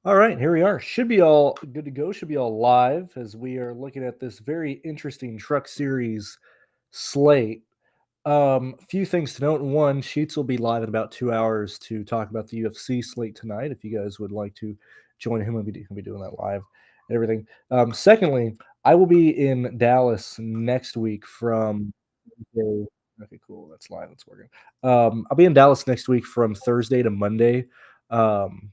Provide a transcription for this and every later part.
All right, here we are. Should be all good to go. Should be all live as we are looking at this very interesting truck series slate. Few things to note. One, Sheets will be live in about 2 hours to talk about the UFC slate tonight. If you guys would like to join him, he'll be doing that live and everything. Secondly, I will be in Dallas next week from. Okay, cool. That's live. That's working. I'll be in Dallas next week from Thursday to Monday. Um,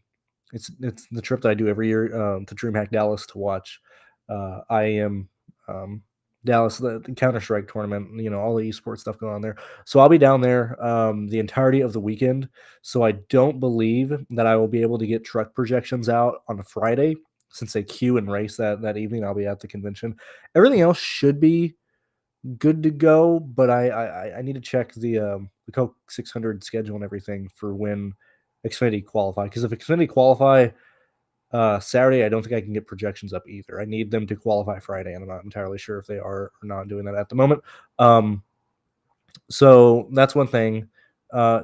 it's the trip that I do every year to DreamHack Dallas to watch IAM Dallas, the Counter Strike tournament. All the esports stuff going on there. So I'll be down there the entirety of the weekend. So I don't believe that I will be able to get truck projections out on a Friday since they queue and race that evening. I'll be at the convention. Everything else should be good to go, but I need to check the Coke 600 schedule and everything for when Xfinity qualify. Because if Xfinity qualify Saturday, I don't think I can get projections up either. I need them to qualify Friday, and I'm not entirely sure if they are or not doing that at the moment. So that's one thing.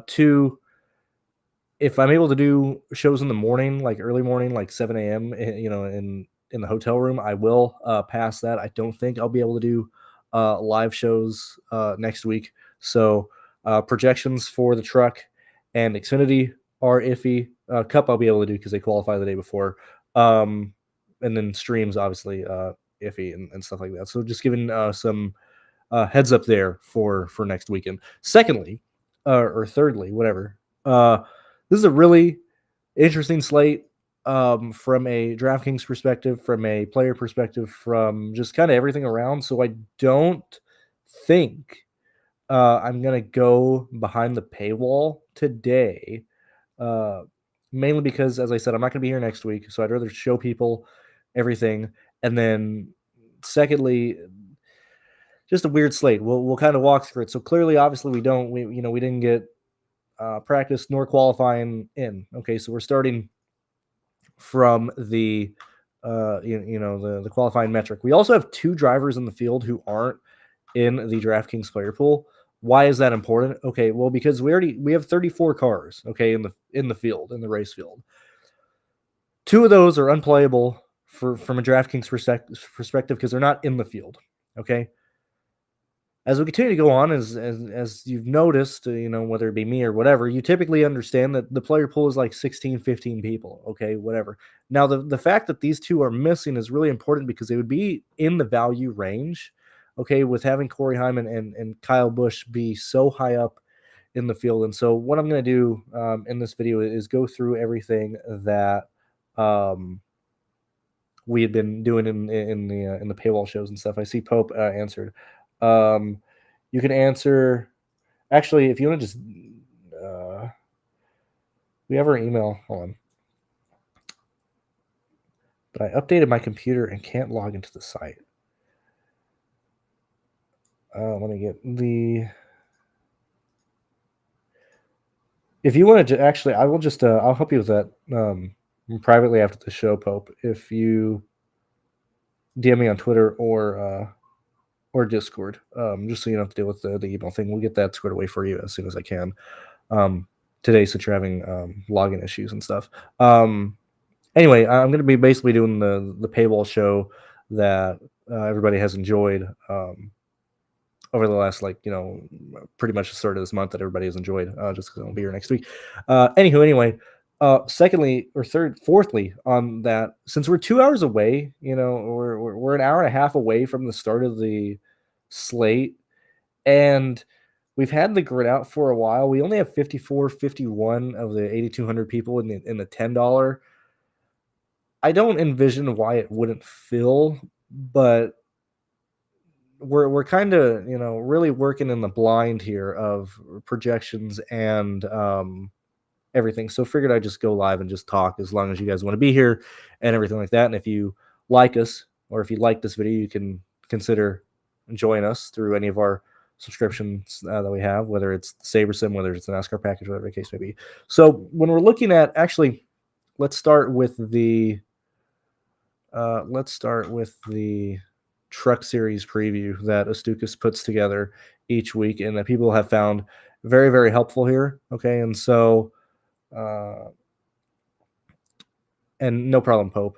Two, if I'm able to do shows in the morning, like early morning, like 7 a.m., in the hotel room, I will pass that. I don't think I'll be able to do live shows next week. So projections for the truck and Xfinity are iffy. Cup I'll be able to do because they qualify the day before. And then streams, obviously, iffy and stuff like that. So just giving some heads up there for next weekend. Secondly, or thirdly, whatever. This is a really interesting slate from a DraftKings perspective, from a player perspective, from just kind of everything around. So I don't think I'm going to go behind the paywall today, uh, mainly because, as I said, I'm not going to be here next week. So I'd rather show people everything. And then, secondly, just a weird slate. We'll kind of walk through it. So clearly, obviously, we didn't get practice nor qualifying in. Okay, so we're starting from the the qualifying metric. We also have two drivers in the field who aren't in the DraftKings player pool. Why is that important? Okay, well, because we have 34 cars, okay, in the field, in the race field. Two of those are unplayable from a DraftKings perspective because they're not in the field. Okay. As we continue to go on, as you've noticed, whether it be me or whatever, you typically understand that the player pool is like 16, 15 people. Okay, whatever. Now, the fact that these two are missing is really important because they would be in the value range. Okay, with having Corey Hyman and Kyle Busch be so high up in the field. And so what I'm going to do in this video is go through everything that we had been doing in the paywall shows and stuff. I see Pope answered. You can answer. Actually, if you want to just, we have our email. Hold on. But I updated my computer and can't log into the site. Let me get the. If you want to, actually, I will just. I'll help you with that privately after the show, Pope. If you DM me on Twitter or Discord, just so you don't have to deal with the email thing. We'll get that squared away for you as soon as I can. Today, since you're having login issues and stuff. Anyway, I'm going to be basically doing the paywall show that everybody has enjoyed over the last, pretty much the start of this month that everybody has enjoyed, just because I'll be here next week. Anyway, secondly or fourthly on that, since we're 2 hours away, we're an hour and a half away from the start of the slate, and we've had the grid out for a while. We only have 51 of the 8,200 people in the $10. I don't envision why it wouldn't fill, but we're kind of really working in the blind here of projections and everything. So figured I'd just go live and just talk as long as you guys want to be here and everything like that. And if you like us or if you like this video, you can consider join us through any of our subscriptions that we have, whether it's SaberSim, whether it's the NASCAR package, whatever the case may be. So when we're looking at, actually, let's start with the truck series preview that Astukas puts together each week and that people have found very, very helpful here. Okay. And so And no problem, Pope.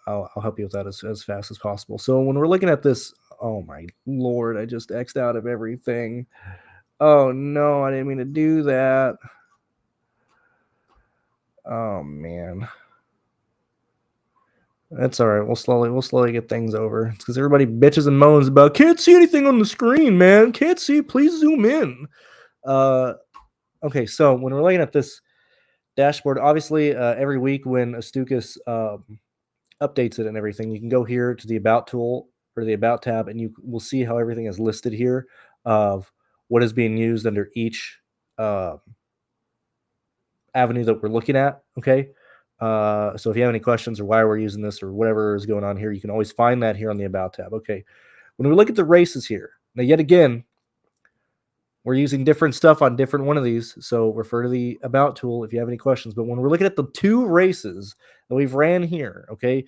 I'll help you with that as fast as possible. So when we're looking at this, oh my lord, I just X'd out of everything. Oh no, I didn't mean to do that. Oh man. That's all right. We'll slowly get things over. It's because everybody bitches and moans about can't see anything on the screen, man. Can't see. Please zoom in. Okay, so when we're looking at this dashboard, obviously every week when Astucas updates it and everything, you can go here to the About tool or the About tab, and you will see how everything is listed here of what is being used under each uh, avenue that we're looking at. Okay. So if you have any questions or why we're using this or whatever is going on here, you can always find that here on the About tab. Okay. When we look at the races here, now yet again, we're using different stuff on different one of these. So refer to the About tool if you have any questions. But when we're looking at the two races that we've ran here, okay,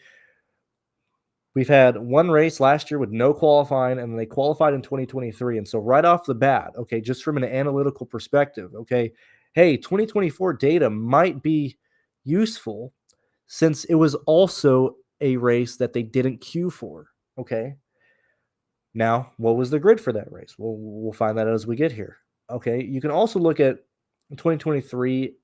we've had one race last year with no qualifying, and they qualified in 2023. And so right off the bat, okay, just from an analytical perspective, okay, hey, 2024 data might be useful since it was also a race that they didn't queue for. Okay. Now, what was the grid for that race? Well, we'll find that out as we get here. Okay. You can also look at 2023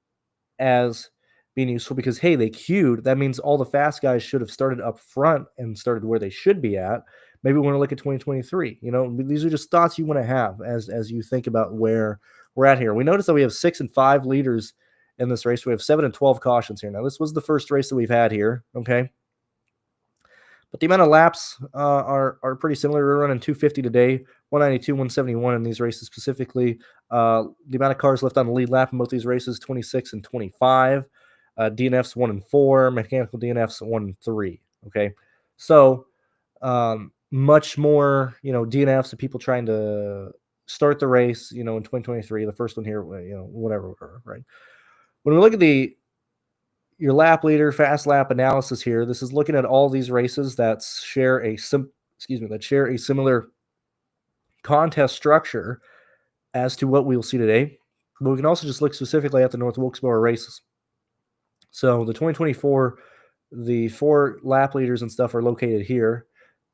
as being useful because, hey, they queued. That means all the fast guys should have started up front and started where they should be at. Maybe we want to look at 2023. You know, these are just thoughts you want to have as you think about where we're at here. We notice that we have 6 and 5 leaders in this race. We have 7 and 12 cautions here. Now, this was the first race that we've had here. Okay. But the amount of laps are pretty similar. We're running 250 today, 192, 171 in these races specifically. The amount of cars left on the lead lap in both these races, 26 and 25. DNFs 1 and 4, mechanical DNFs 1 and 3. Okay, so much more, DNFs of people trying to start the race, in 2023. The first one here, whatever, right? When we look at your lap leader fast lap analysis here, this is looking at all these races that share a similar contest structure as to what we'll see today. But we can also just look specifically at the North Wilkesboro races. So the 2024, the 4 lap leaders and stuff are located here.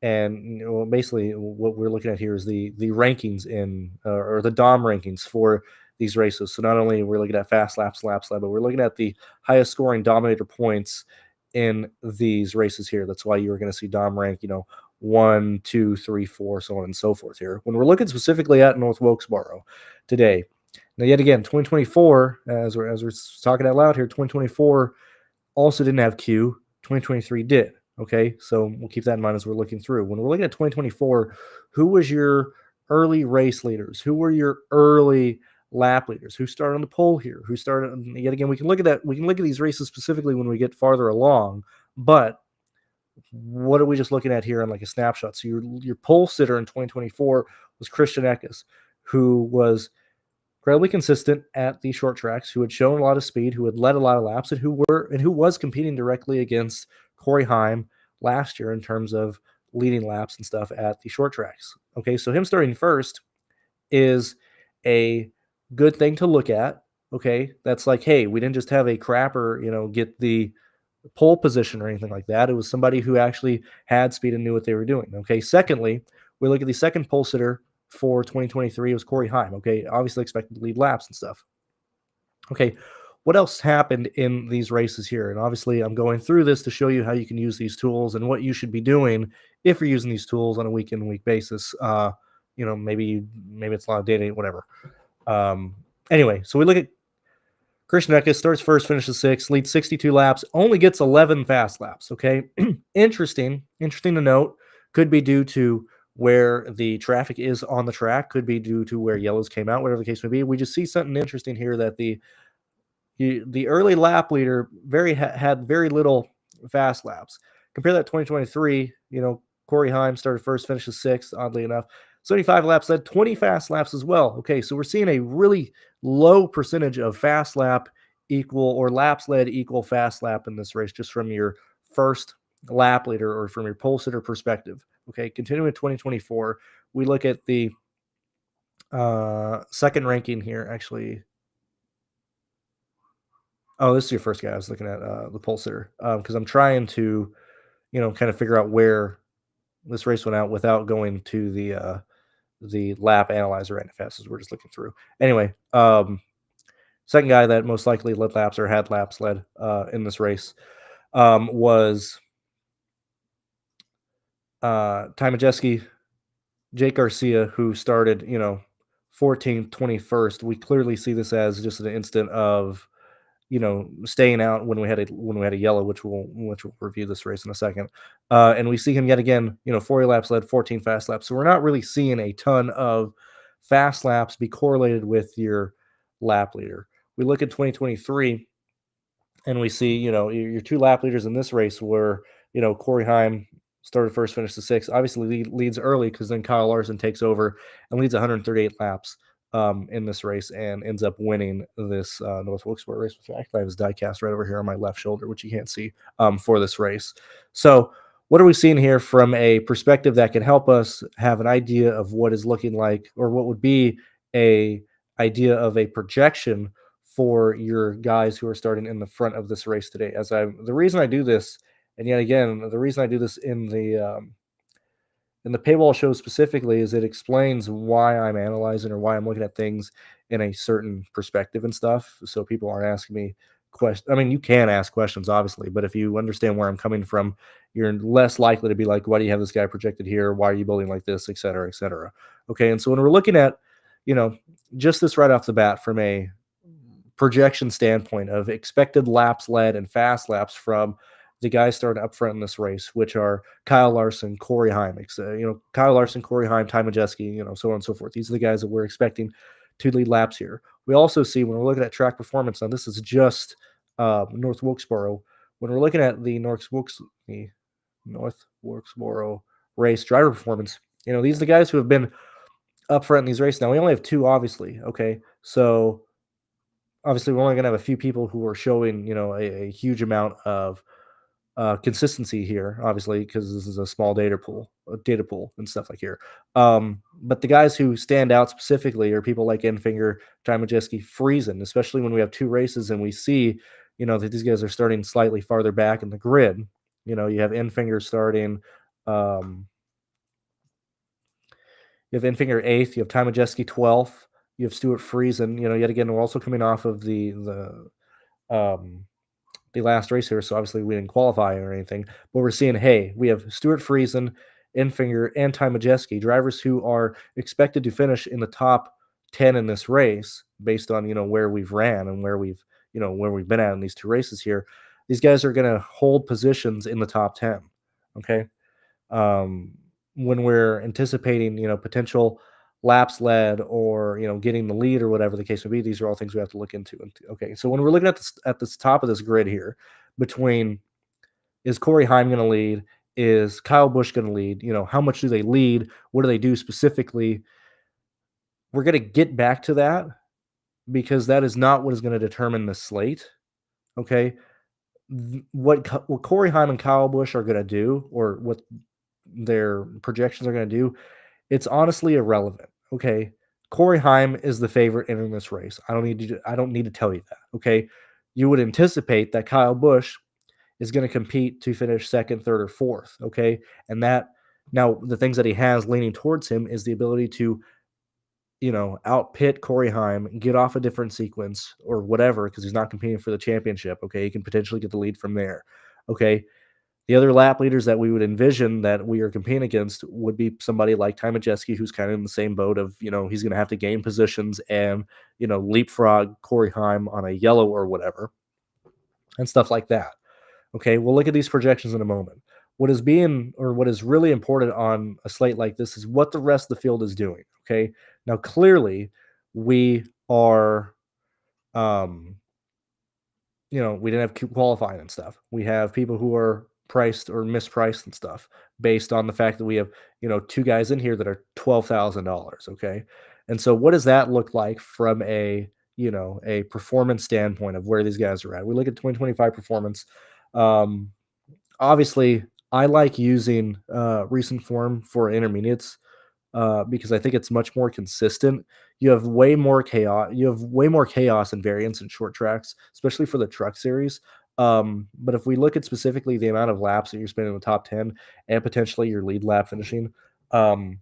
And basically what we're looking at here is the rankings or the DOM rankings for these races. So not only we're looking at fast laps, but we're looking at the highest scoring dominator points in these races here. That's why you were going to see DOM rank, 1, 2, 3, 4, so on and so forth here. When we're looking specifically at North Wilkesboro today, now yet again, 2024, as we're talking out loud here, 2024 also didn't have Q. 2023 did. Okay, so we'll keep that in mind as we're looking through. When we're looking at 2024, who was your early race leaders? Who were your early lap leaders? Who started on the pole here? Who started? Yet again, we can look at that. We can look at these races specifically when we get farther along. But what are we just looking at here on like a snapshot? So your pole sitter in 2024 was Christian Eckes, who was incredibly consistent at the short tracks, who had shown a lot of speed, who had led a lot of laps, and who was competing directly against Corey Heim last year in terms of leading laps and stuff at the short tracks. Okay, so him starting first is a good thing to look at. Okay, that's like, hey, we didn't just have a crapper, get the pole position or anything like that. It was somebody who actually had speed and knew what they were doing. Okay, secondly, we look at the second pole sitter for 2023. It was Corey Heim. Okay, obviously expected to lead laps and stuff. Okay, what else happened in these races here? And obviously, I'm going through this to show you how you can use these tools and what you should be doing if you're using these tools on a week-in-week basis. Maybe it's a lot of data, whatever. Anyway, so we look at Christian Eckes, starts first, finishes 6th, leads 62 laps, only gets 11 fast laps. Okay, interesting to note. Could be due to where the traffic is on the track. Could be due to where yellows came out. Whatever the case may be, we just see something interesting here that the early lap leader had very little fast laps. Compare that to 2023. Corey Heim started first, finishes 6th. Oddly enough, 75 laps, led 20 fast laps as well. Okay, so we're seeing a really low percentage of fast lap equal or laps led equal fast lap in this race, just from your first lap leader or from your pole sitter perspective. Okay, continuing with 2024, we look at the second ranking here. Actually, Oh, this is your first guy I was looking at, the pole sitter, because I'm trying to, kind of figure out where this race went out without going to the lap analyzer NFS as we're just looking through. Anyway, second guy that most likely led laps or had laps led in this race was Ty Majeski, Jake Garcia, who started, 14th, 21st. We clearly see this as just an instant of, staying out when we had a yellow, which we'll review this race in a second. And we see him yet again, 40 laps led, 14 fast laps. So we're not really seeing a ton of fast laps be correlated with your lap leader. We look at 2023 and we see, your two lap leaders in this race were, Corey Heim started first, finished the sixth. Obviously, leads early because then Kyle Larson takes over and leads 138 laps in this race and ends up winning this North Wilkesboro race. Which actually I have his diecast right over here on my left shoulder, which you can't see for this race. So, what are we seeing here from a perspective that can help us have an idea of what is looking like, or what would be a idea of a projection for your guys who are starting in the front of this race today? The reason I do this, and yet again, the reason I do this in the paywall show specifically, is it explains why I'm analyzing or why I'm looking at things in a certain perspective and stuff. So people aren't asking me questions. I mean, you can ask questions, obviously, but if you understand where I'm coming from, you're less likely to be like, why do you have this guy projected here? Why are you building like this, et cetera, et cetera. Okay. And so when we're looking at, just this right off the bat from a projection standpoint of expected laps led and fast laps from the guys starting up front in this race, which are Kyle Larson, Corey Heim, Kyle Larson, Corey Heim, Ty Majeski, so on and so forth. These are the guys that we're expecting to lead laps here. We also see when we're looking at track performance, now this is just North Wilkesboro. When we're looking at the North Wilkesboro race driver performance, these are the guys who have been up front in these races. Now we only have two, obviously. Okay, so obviously we're only going to have a few people who are showing, a huge amount of consistency here, obviously, because this is a small data pool and stuff like here. But the guys who stand out specifically are people like Enfinger, Ty Majeski, Friesen, especially when we have two races and we see, that these guys are starting slightly farther back in the grid. You have Enfinger starting, you have Enfinger 8th, you have Ty Majeski 12th, you have Stuart Friesen. Yet again, we're also coming off of the last race here, so obviously we didn't qualify or anything. But we're seeing, hey, we have Stuart Friesen, Enfinger, and Ty Majeski, drivers who are expected to finish in the top 10 in this race based on where we've ran and where we've been at in these two races here. These guys are going to hold positions in the top 10. Okay. When we're anticipating, potential laps led or, getting the lead or whatever the case may be, these are all things we have to look into. Okay. So when we're looking at this top of this grid here between, is Corey Heim going to lead? Is Kyle Busch going to lead? How much do they lead? What do they do specifically? We're going to get back to that because that is not what is going to determine the slate. Okay. What Corey Heim and Kyle Busch are going to do, or what their projections are going to do, it's honestly irrelevant. Okay. Corey Heim is the favorite entering this race. I don't need to tell you that. Okay. You would anticipate that Kyle Busch is going to compete to finish second, third, or fourth. Okay. And that now the things that he has leaning towards him is the ability to, outpit Corey Heim, get off a different sequence or whatever, because he's not competing for the championship. Okay. He can potentially get the lead from there. Okay. The other lap leaders that we would envision that we are competing against would be somebody like Ty Majeski, who's kind of in the same boat of, he's going to have to gain positions and, leapfrog Corey Heim on a yellow or whatever and stuff like that. Okay, we'll look at these projections in a moment. What is really important on a slate like this is what the rest of the field is doing. Okay, now clearly we are, we didn't have qualifying and stuff. We have people who are priced or mispriced and stuff based on the fact that we have, two guys in here that are $12,000. Okay. And so what does that look like from a performance standpoint of where these guys are at? We look at 2025 performance. Obviously I like using recent form for intermediates. because I think it's much more consistent. You have way more chaos. You have way more chaos and variance in short tracks, especially for the truck series. But if we look at specifically the amount of laps that you're spending in the top 10 and potentially your lead lap finishing, um,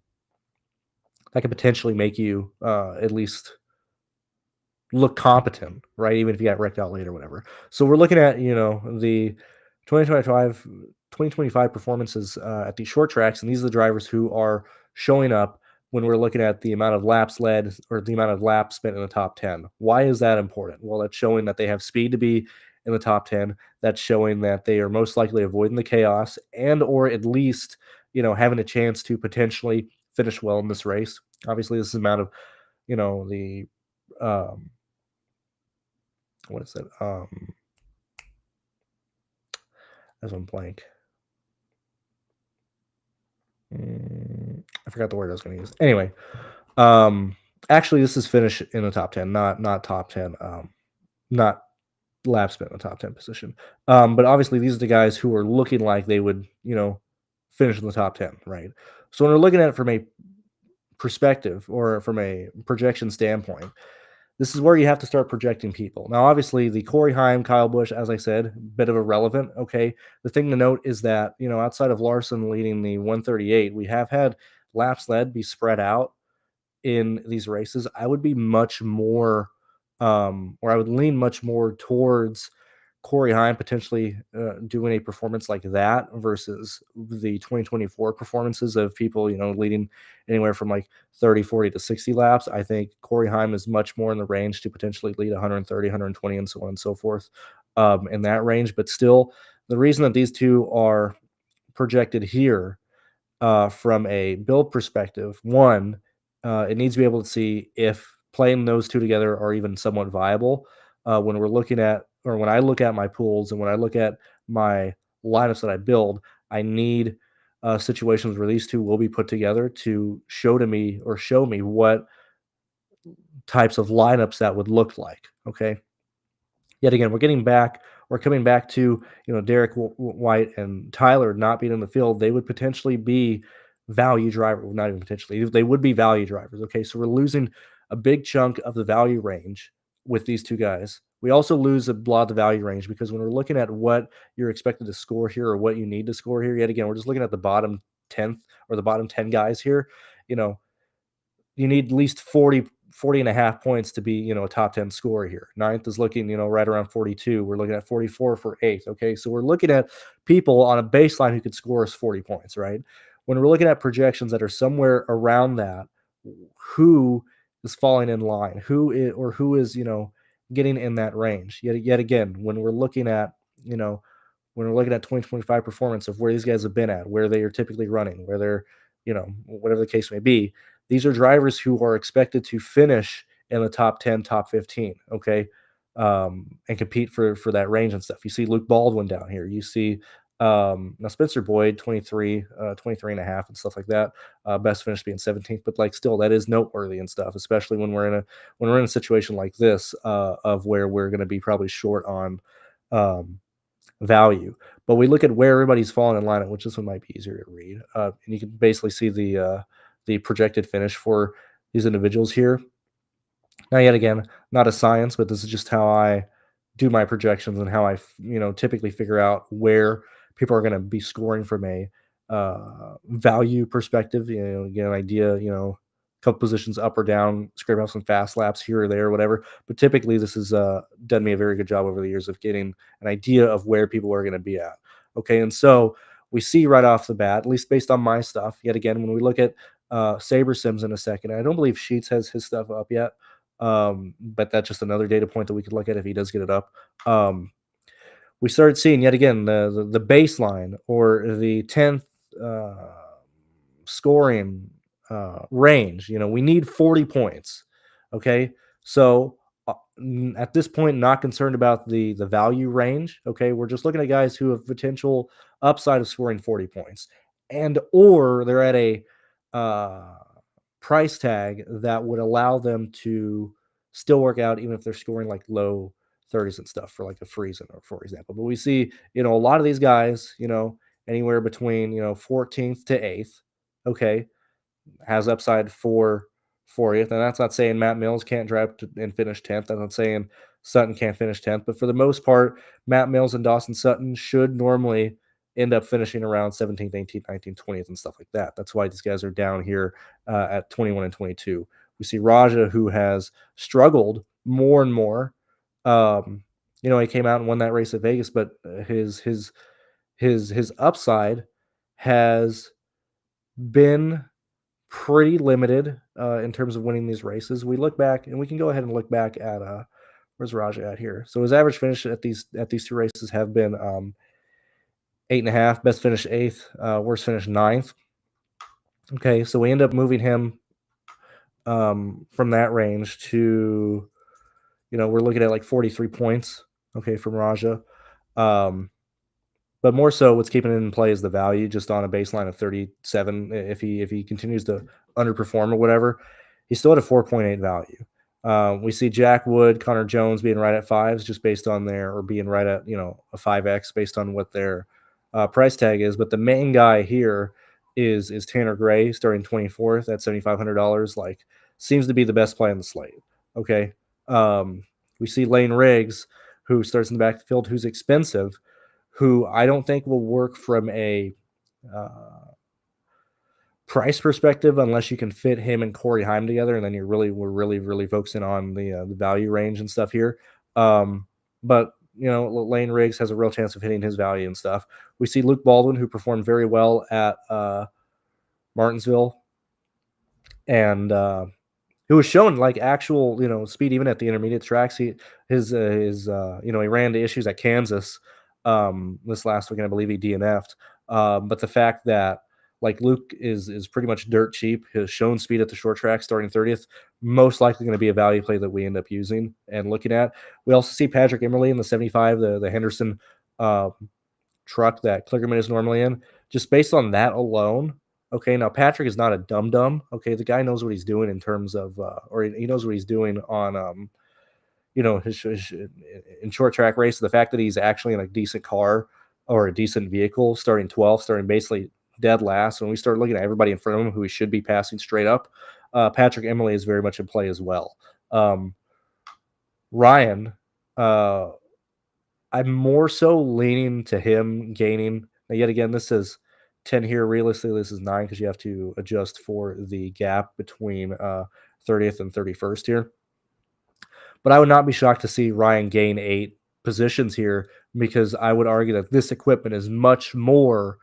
that could potentially make you at least look competent, right? Even if you got wrecked out late or whatever. So we're looking at, the 2025 2025 performances at these short tracks, and these are the drivers who are showing up when we're looking at the amount of laps led or the amount of laps spent in the top 10. Why is that important? Well, that's showing that they have speed to be in the top 10. That's showing that they are most likely avoiding the chaos and or at least, having a chance to potentially finish well in this race. Obviously, this is the amount of, the um what is it? As I'm blank. I forgot the word I was going to use. Anyway, um, actually, this is finish in the top 10, not top 10, not lap spent in the top 10 position. But obviously, these are the guys who are looking like they would, finish in the top 10, right? So when we're looking at it from a perspective or from a projection standpoint, this is where you have to start projecting people. Now, obviously, the Corey Heim, Kyle Busch, as I said, bit of irrelevant. Okay. The thing to note is that, outside of Larson leading the 138, we have had laps led be spread out in these races. I would be much more, or I would lean much more towards Corey Heim potentially doing a performance like that versus the 2024 performances of people, leading anywhere from like 30, 40 to 60 laps. I think Corey Heim is much more in the range to potentially lead 130, 120, and so on and so forth in that range. But still, the reason that these two are projected here from a build perspective, one, it needs to be able to see if playing those two together are even somewhat viable. When we're looking at, or when I look at my pools and when I look at my lineups that I build, I need situations where these two will be put together to show me what types of lineups that would look like. Okay. Yet again, we're coming back to, Derek White and Tyler not being in the field. They would potentially be value driver, well, not even potentially, they would be value drivers. Okay, so we're losing a big chunk of the value range with these two guys. We also lose a lot of the value range because when we're looking at what you're expected to score here or what you need to score here, yet again, we're just looking at the bottom 10th or the bottom 10 guys here. You know, you need at least 40 and a half points to be, a top 10 scorer here. Ninth is looking, right around 42. We're looking at 44 for eighth. Okay. So we're looking at people on a baseline who could score us 40 points, right? When we're looking at projections that are somewhere around that, who is falling in line, who is, getting in that range. Yet again, when we're looking at, you know, when we're looking at 2025 performance of where these guys have been at, where they are typically running, where they're, whatever the case may be, these are drivers who are expected to finish in the top 10, top 15, okay, and compete for that range and stuff. You see Luke Baldwin down here. You see now Spencer Boyd, 23 and a half and stuff like that. Best finish being 17th, but like still that is noteworthy and stuff, especially when we're in a situation like this of where we're going to be probably short on um, value. But we look at where everybody's falling in line, which this one might be easier to read, and you can basically see the projected finish for these individuals here. Now, yet again, not a science, but this is just how I do my projections and how I, typically figure out where people are going to be scoring from a value perspective. Get an idea. Couple positions up or down, scrape out some fast laps here or there, or whatever. But typically, this has done me a very good job over the years of getting an idea of where people are going to be at. Okay, and so we see right off the bat, at least based on my stuff. Yet again, when we look at Saber Sims in a second, I don't believe Sheets has his stuff up yet. But that's just another data point that we could look at if he does get it up. We started seeing yet again the baseline or the 10th scoring range. We need 40 points. Okay, so at this point, not concerned about the value range. Okay, we're just looking at guys who have potential upside of scoring 40 points, and or they're at a uh, price tag that would allow them to still work out even if they're scoring like low 30s and stuff for like a Friesen, or for example. But we see, a lot of these guys, anywhere between 14th to 8th. Okay, has upside for 40th. And that's not saying Matt Mills can't drive and finish 10th. I'm not saying Sutton can't finish 10th. But for the most part, Matt Mills and Dawson Sutton should normally end up finishing around 17th, 18th, 19th, 20th, and stuff like that. That's why these guys are down here at 21 and 22. We see Raja, who has struggled more and more. He came out and won that race at Vegas, but his upside has been pretty limited in terms of winning these races. We look back, and we can go ahead and look back at where's Raja at here. So his average finish at these two races have been 8.5. Best finish 8th. Worst finish 9th. Okay, so we end up moving him from that range to, we're looking at like 43 points. Okay, from Raja. But more so, what's keeping it in play is the value, just on a baseline of 37. If he continues to underperform or whatever, he's still at a 4.8 value. We see Jack Wood, Connor Jones being right at 5s, just based on or being right at a 5x based on what their price tag is. But the main guy here is Tanner Gray, starting 24th at $7,500. Like, seems to be the best play on the slate. Okay, we see Lane Riggs, who starts in the backfield, who's expensive, who I don't think will work from a price perspective unless you can fit him and Corey Heim together, and then we're really focusing on the value range and stuff here. But Lane Riggs has a real chance of hitting his value and stuff. We see Luke Baldwin, who performed very well at Martinsville, and who was showing like actual speed even at the intermediate tracks. He ran into issues at Kansas this last weekend. I believe he DNF'd. But the fact that like Luke is pretty much dirt cheap, has shown speed at the short track, starting 30th, most likely going to be a value play that we end up using and looking at. We also see Patrick Emerly in the 75, the Henderson truck that Kligerman is normally in. Just based on that alone. Okay, now Patrick is not a dum-dum. Okay, the guy knows what he's doing in terms of, or he knows what he's doing on, his in short track race. The fact that he's actually in a decent car or a decent vehicle, starting 12th, starting basically dead last. When we start looking at everybody in front of him who he should be passing straight up, Patrick Emerly is very much in play as well. Ryan, I'm more so leaning to him gaining. Now, yet again, this is 10 here. Realistically, this is 9 because you have to adjust for the gap between 30th and 31st here. But I would not be shocked to see Ryan gain 8 positions here, because I would argue that this equipment is much more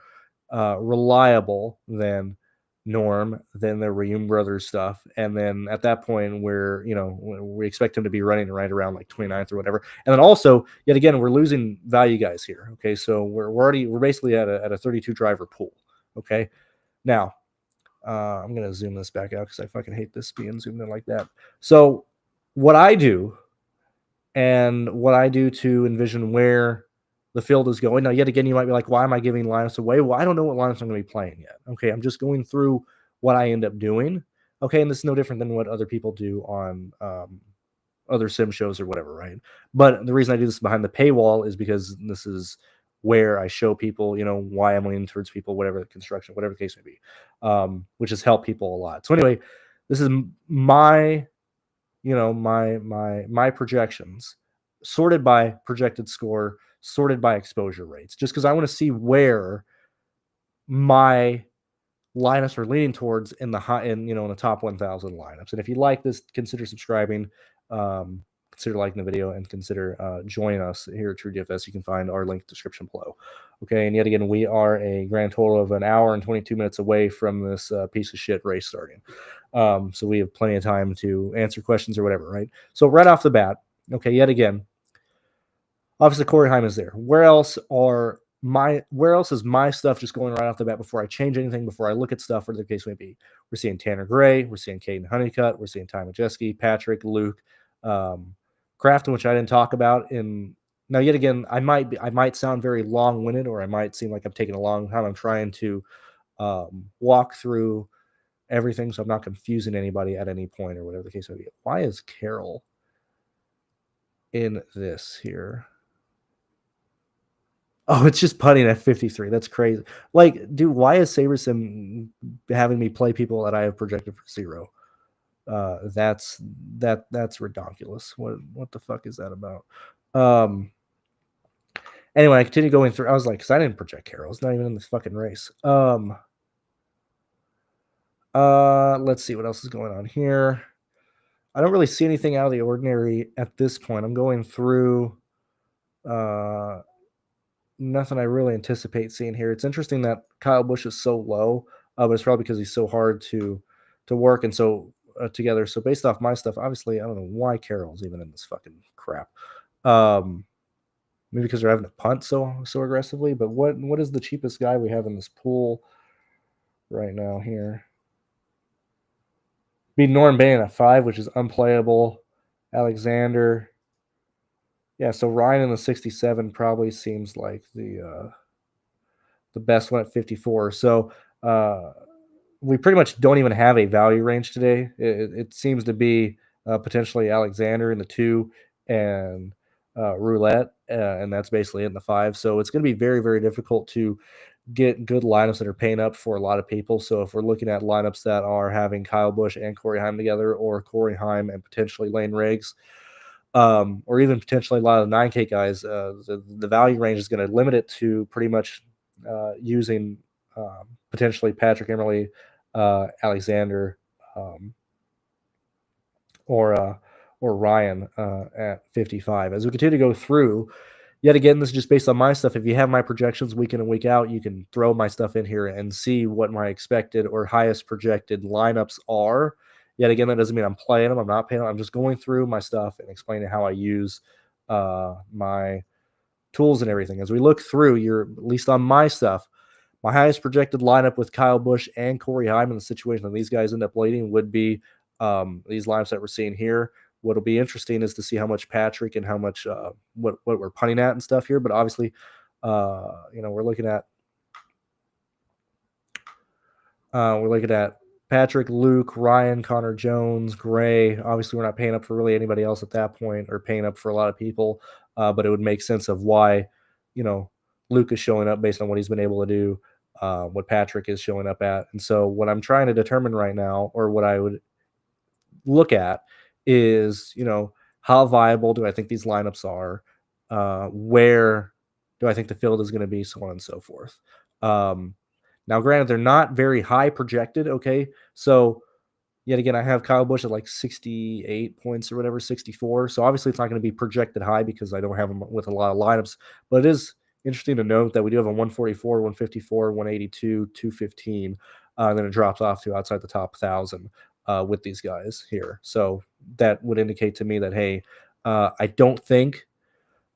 reliable than Norm, than the Reum Brothers stuff. And then at that point, we expect him to be running right around like 29th or whatever. And then also, yet again, we're losing value guys here. Okay, so we're basically at a 32 driver pool. Okay, now I'm gonna zoom this back out because I fucking hate this being zoomed in like that. So what I do to envision where the field is going. Now, yet again, you might be like, why am I giving lineups away? Well, I don't know what lineups I'm going to be playing yet. Okay, I'm just going through what I end up doing. Okay, and this is no different than what other people do on other sim shows or whatever, right? But the reason I do this behind the paywall is because this is where I show people, why I'm leaning towards people, whatever the construction, whatever the case may be, which has helped people a lot. So anyway, this is my projections, sorted by projected score, sorted by exposure rates, just because I want to see where my lineups are leaning towards in the top 1,000 lineups. And if you like this, consider subscribing, consider liking the video, and consider joining us here at TrueDFS. You can find our link description below. Okay, and yet again, we are a grand total of an hour and 22 minutes away from this piece of shit race starting. So we have plenty of time to answer questions or whatever, right? So right off the bat, okay, yet again, obviously Corey Heim is there. Where else is my stuff just going right off the bat before I change anything, before I look at stuff, whatever the case may be? We're seeing Tanner Gray, we're seeing Caden Honeycutt, we're seeing Ty Majeski, Patrick, Luke, Crafton, which I didn't talk about. Now, yet again, I might sound very long-winded, or I might seem like I'm taking a long time. I'm trying to walk through everything, so I'm not confusing anybody at any point or whatever the case may be. Why is Carol in this here? Oh, it's just putting at 53. That's crazy. Like, dude, why is SaberSim having me play people that I have projected for 0? That's that's ridiculous. What the fuck is that about? Um, anyway, I continue going through. I was like, because I didn't project Carroll. It's not even in this fucking race. Let's see what else is going on here. I don't really see anything out of the ordinary at this point. I'm going through. Nothing I really anticipate seeing here. It's interesting that Kyle Busch is so low, but it's probably because he's so hard to work and so together. So based off my stuff, obviously, I don't know why Carroll's even in this fucking crap. Um, maybe because they're having to punt so aggressively. But what is the cheapest guy we have in this pool right now here? Be Norm Bain at 5, which is unplayable. Alexander. Yeah, so Ryan in the 67 probably seems like the best one at 54. So we pretty much don't even have a value range today. It seems to be potentially Alexander in the 2 and Roulette, and that's basically it in the 5. So it's going to be very, very difficult to get good lineups that are paying up for a lot of people. So if we're looking at lineups that are having Kyle Busch and Corey Heim together, or Corey Heim and potentially Lane Riggs, or even potentially a lot of the 9K guys, the value range is going to limit it to pretty much using potentially Patrick Emerly, Alexander, um, or Ryan at 55. As we continue to go through, yet again, this is just based on my stuff. If you have my projections week in and week out, you can throw my stuff in here and see what my expected or highest projected lineups are. Yet again, that doesn't mean I'm playing them. I'm not paying them. I'm just going through my stuff and explaining how I use my tools and everything. As we look through, you're at least on my stuff. My highest projected lineup with Kyle Busch and Corey Heim in the situation that these guys end up leading would be these lineups that we're seeing here. What'll be interesting is to see how much Patrick and how much what we're punting at and stuff here. But obviously, we're looking at Patrick, Luke, Ryan, Connor Jones, Gray. Obviously, we're not paying up for really anybody else at that point, or paying up for a lot of people. But it would make sense of why, Luke is showing up based on what he's been able to do, what Patrick is showing up at. And so, what I'm trying to determine right now, or what I would look at, is how viable do I think these lineups are? Where do I think the field is going to be? So on and so forth. Now, granted, they're not very high projected. Okay, so yet again, I have Kyle Busch at like 68 points or whatever, 64. So obviously, it's not going to be projected high because I don't have them with a lot of lineups. But it is interesting to note that we do have a 144, 154, 182, 215. And then it drops off to outside the top 1,000 with these guys here. So that would indicate to me that, hey, I don't think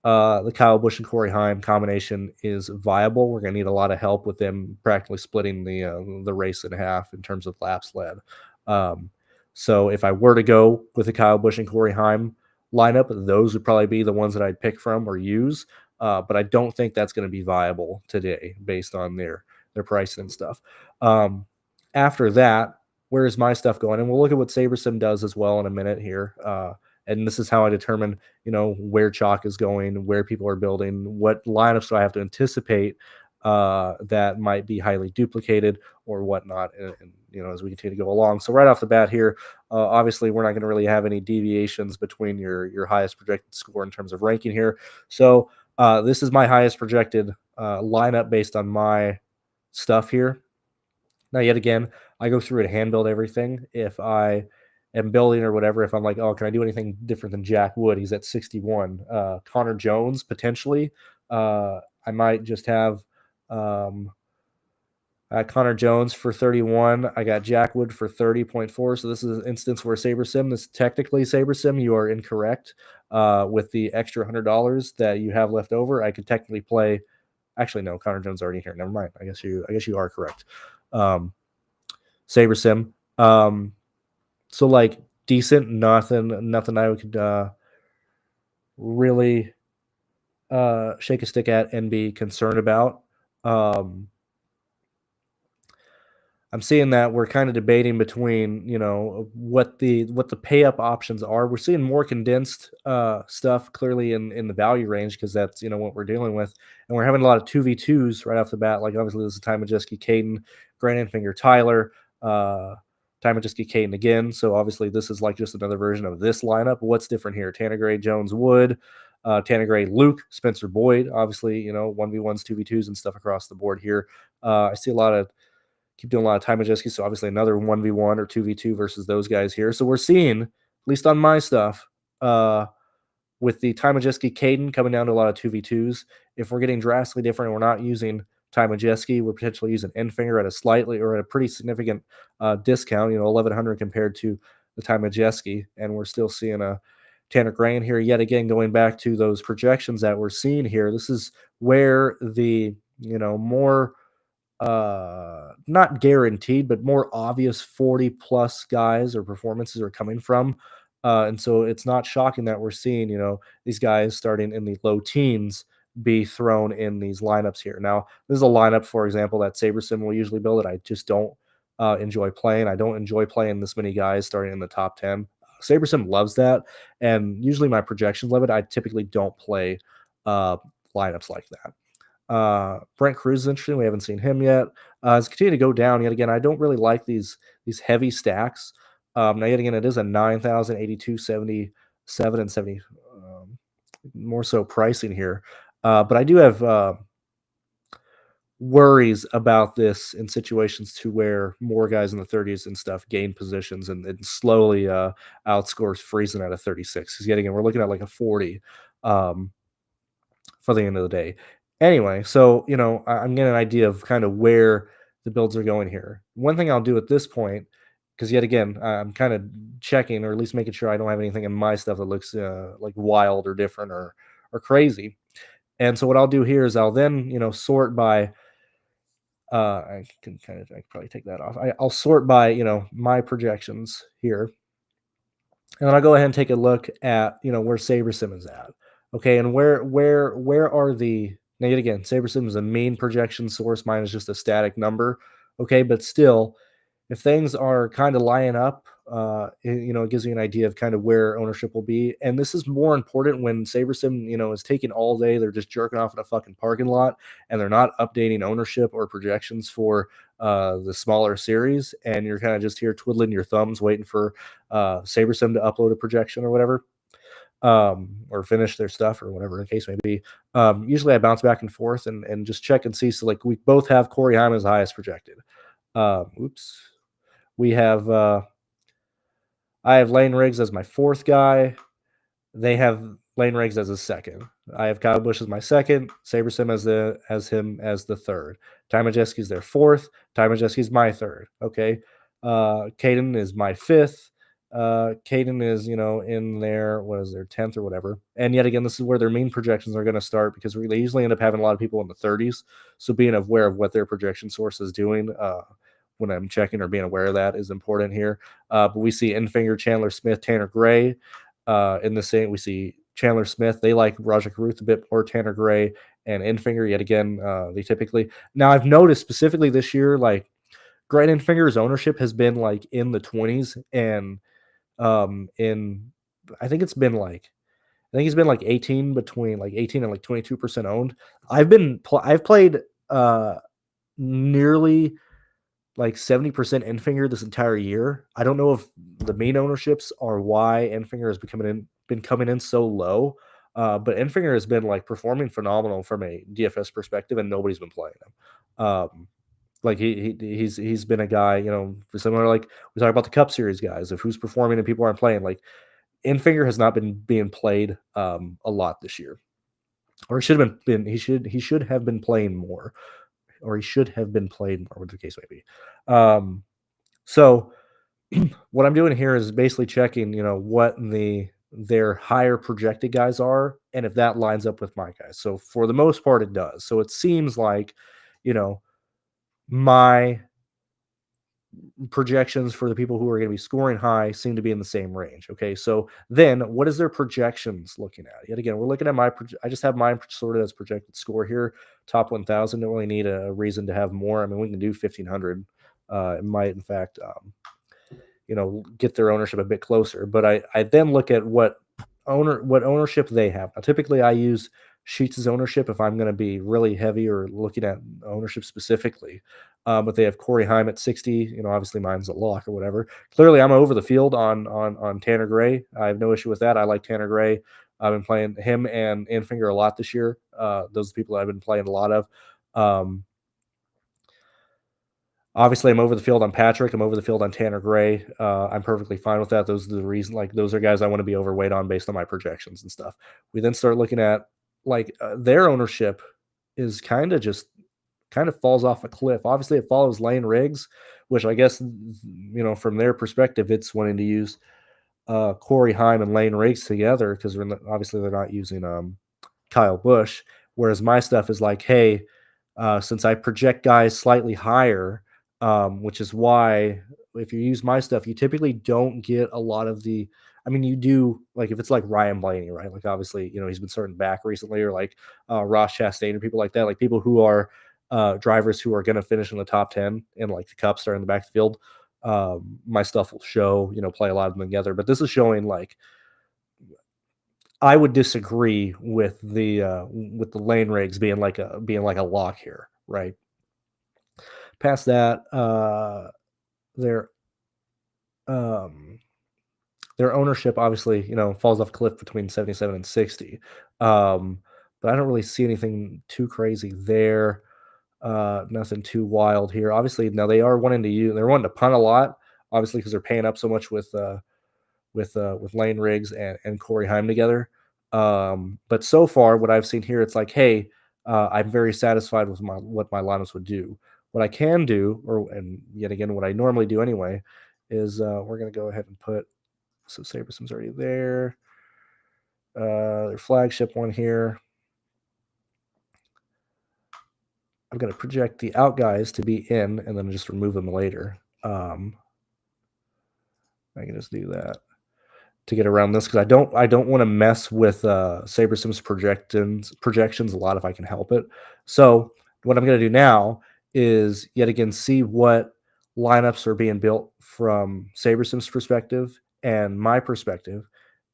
the Kyle Busch and Corey Heim combination is viable. We're going to need a lot of help with them practically splitting the race in half in terms of laps led. So if I were to go with the Kyle Busch and Corey Heim lineup, those would probably be the ones that I'd pick from or use. But I don't think that's going to be viable today based on their pricing and stuff. After that, where is my stuff going? And we'll look at what SaberSim does as well in a minute here. And this is how I determine, where chalk is going, where people are building, what lineups do I have to anticipate that might be highly duplicated or whatnot, and as we continue to go along. So right off the bat here, obviously we're not going to really have any deviations between your highest projected score in terms of ranking here. So this is my highest projected lineup based on my stuff here. Now, yet again, I go through and hand build everything. If I am building or whatever, if I'm like, oh, can I do anything different than Jack Wood? He's at 61. Connor Jones, potentially. I might just have Connor Jones for 31. I got Jack Wood for 30.4. So this is an instance where SaberSim, this is technically SaberSim, you are incorrect. With the extra $100 that you have left over, I could technically play. Actually, no, Connor Jones already here. Never mind. I guess you are correct. SaberSim. So like decent, nothing I could really shake a stick at and be concerned about. I'm seeing that we're kind of debating between, what the pay up options are. We're seeing more condensed stuff clearly in the value range because that's what we're dealing with, and we're having a lot of 2v2s right off the bat. Like obviously this is Ty Majeski, Caden, Grant Finger, Tyler, Ty Majeski, Caden again. So obviously this is like just another version of this lineup. What's different here? Tanner Gray, Jones, Wood, Tanner Gray, Luke, Spencer Boyd. Obviously 1v1s, 2v2s, and stuff across the board here. I see a lot of keep doing a lot of Ty Majeski, so obviously another 1v1 or 2v2 versus those guys here. So we're seeing, at least on my stuff, with the Ty Majeski Caden coming down to a lot of 2v2s. If we're getting drastically different and we're not using Ty Majeski, we're potentially using Enfinger at a slightly or at a pretty significant discount, 1100 compared to the Ty Majeski. And we're still seeing a Tanner Gray here yet again, going back to those projections that we're seeing here. This is where the, more not guaranteed, but more obvious 40 plus guys or performances are coming from. And so it's not shocking that we're seeing, these guys starting in the low teens be thrown in these lineups here. Now, this is a lineup, for example, that SaberSim will usually build that I just don't enjoy playing. I don't enjoy playing this many guys starting in the top 10. SaberSim loves that. And usually my projections love it. I typically don't play lineups like that. Brent Cruz is interesting. We haven't seen him yet. It's continuing to go down yet again. I don't really like these heavy stacks. Now yet again, it is a 9,082, 77, and 70 more so pricing here. But I do have worries about this in situations to where more guys in the 30s and stuff gain positions and slowly outscores Friesen at a 36. Because yet again, we're looking at like a 40. For the end of the day. Anyway, so I'm getting an idea of kind of where the builds are going here. One thing I'll do at this point, because yet again, I'm kind of checking or at least making sure I don't have anything in my stuff that looks like wild or different or crazy. And so what I'll do here is I'll then sort by. I can probably take that off. I'll sort by my projections here, and then I'll go ahead and take a look at where SaberSim is at. Okay, and where are the now yet again, SaberSim is a mean projection source. Mine is just a static number. Okay, but still, if things are kind of lining up, it gives you an idea of kind of where ownership will be. And this is more important when SaberSim, is taking all day. They're just jerking off in a fucking parking lot, and they're not updating ownership or projections for the smaller series. And you're kind of just here twiddling your thumbs, waiting for SaberSim to upload a projection or whatever. Or finish their stuff or whatever the case may be. Usually I bounce back and forth and just check and see. So like we both have Corey Hyman as highest projected. We have I have Lane Riggs as my fourth guy. They have Lane Riggs as a second. I have Kyle Busch as my second. SaberSim as him as the third. Ty Majeski's their fourth. Ty Majeski's my third. Okay. Caden is my fifth. Caden is, in their, what is their 10th or whatever. And yet again, this is where their main projections are going to start because they usually end up having a lot of people in the 30s. So being aware of what their projection source is doing when I'm checking or being aware of that is important here. But we see Enfinger, Chandler Smith, Tanner Gray in the same. We see Chandler Smith. They like Rajah Caruth a bit more, Tanner Gray and Enfinger. Yet again, they typically. Now I've noticed specifically this year, like Grant Enfinger's ownership has been like in the 20s and in I think he's been like 18 between like 18 and like 22% owned. I've played nearly like 70% Enfinger this entire year. I don't know if the main ownerships are why Enfinger has been coming in so low. But Enfinger has been like performing phenomenal from a DFS perspective, and nobody's been playing him. Like he's been a guy, similar like we talk about the Cup Series guys of who's performing and people aren't playing. Like Enfinger has not been being played a lot this year, or he should have been. He should have been playing more, or he should have been played more. Whatever the case may be. So what I'm doing here is basically checking, what their higher projected guys are, and if that lines up with my guys. So for the most part, it does. So it seems like, my projections for the people who are going to be scoring high seem to be in the same range. Okay, so then what is their projections looking at? Yet again, we're looking at I just have mine sorted as projected score here. Top 1,000. Don't really need a reason to have more. I mean, we can do 1,500 It might, in fact, get their ownership a bit closer. But I then look at what ownership they have. Now, typically, I use Sheets' ownership if I'm going to be really heavy or looking at ownership specifically. But they have Corey Heim at 60. Obviously mine's a lock or whatever. Clearly, I'm over the field on Tanner Gray. I have no issue with that. I like Tanner Gray. I've been playing him and Infinger a lot this year. Those are the people I've been playing a lot of. Obviously, I'm over the field on Patrick. I'm over the field on Tanner Gray. I'm perfectly fine with that. Those are the reason. Like, those are guys I want to be overweight on based on my projections and stuff. We then start looking at their ownership is kind of falls off a cliff. Obviously, it follows Lane Riggs, which I guess from their perspective, it's wanting to use Corey Heim and Lane Riggs together because obviously they're not using Kyle Busch. Whereas my stuff is like, hey, since I project guys slightly higher, which is why if you use my stuff, you typically don't get a lot of the. I mean, you do, like, if it's like Ryan Blaney, right? Like, obviously, he's been starting back recently, or like Ross Chastain or people like that, like people who are drivers who are going to finish in the top 10 and like the Cup start in the back of the field. My stuff will show, play a lot of them together. But this is showing like I would disagree with the Lane Riggs being like a lock here, right? Past that, their ownership obviously falls off a cliff between 77 and 60. But I don't really see anything too crazy there. Nothing too wild here. Obviously, now they're wanting to punt a lot, obviously, because they're paying up so much with Lane Riggs and Corey Heim together. But so far, what I've seen here, it's like, hey, I'm very satisfied with what my lineups would do. What I can do, and yet again, what I normally do anyway, is we're going to go ahead and put, so SaberSim's already there. Their flagship one here. I'm going to project the out guys to be in and then just remove them later. I can just do that to get around this because I don't want to mess with SaberSim's projections a lot if I can help it. So what I'm going to do now is yet again see what lineups are being built from SaberSim's perspective and my perspective,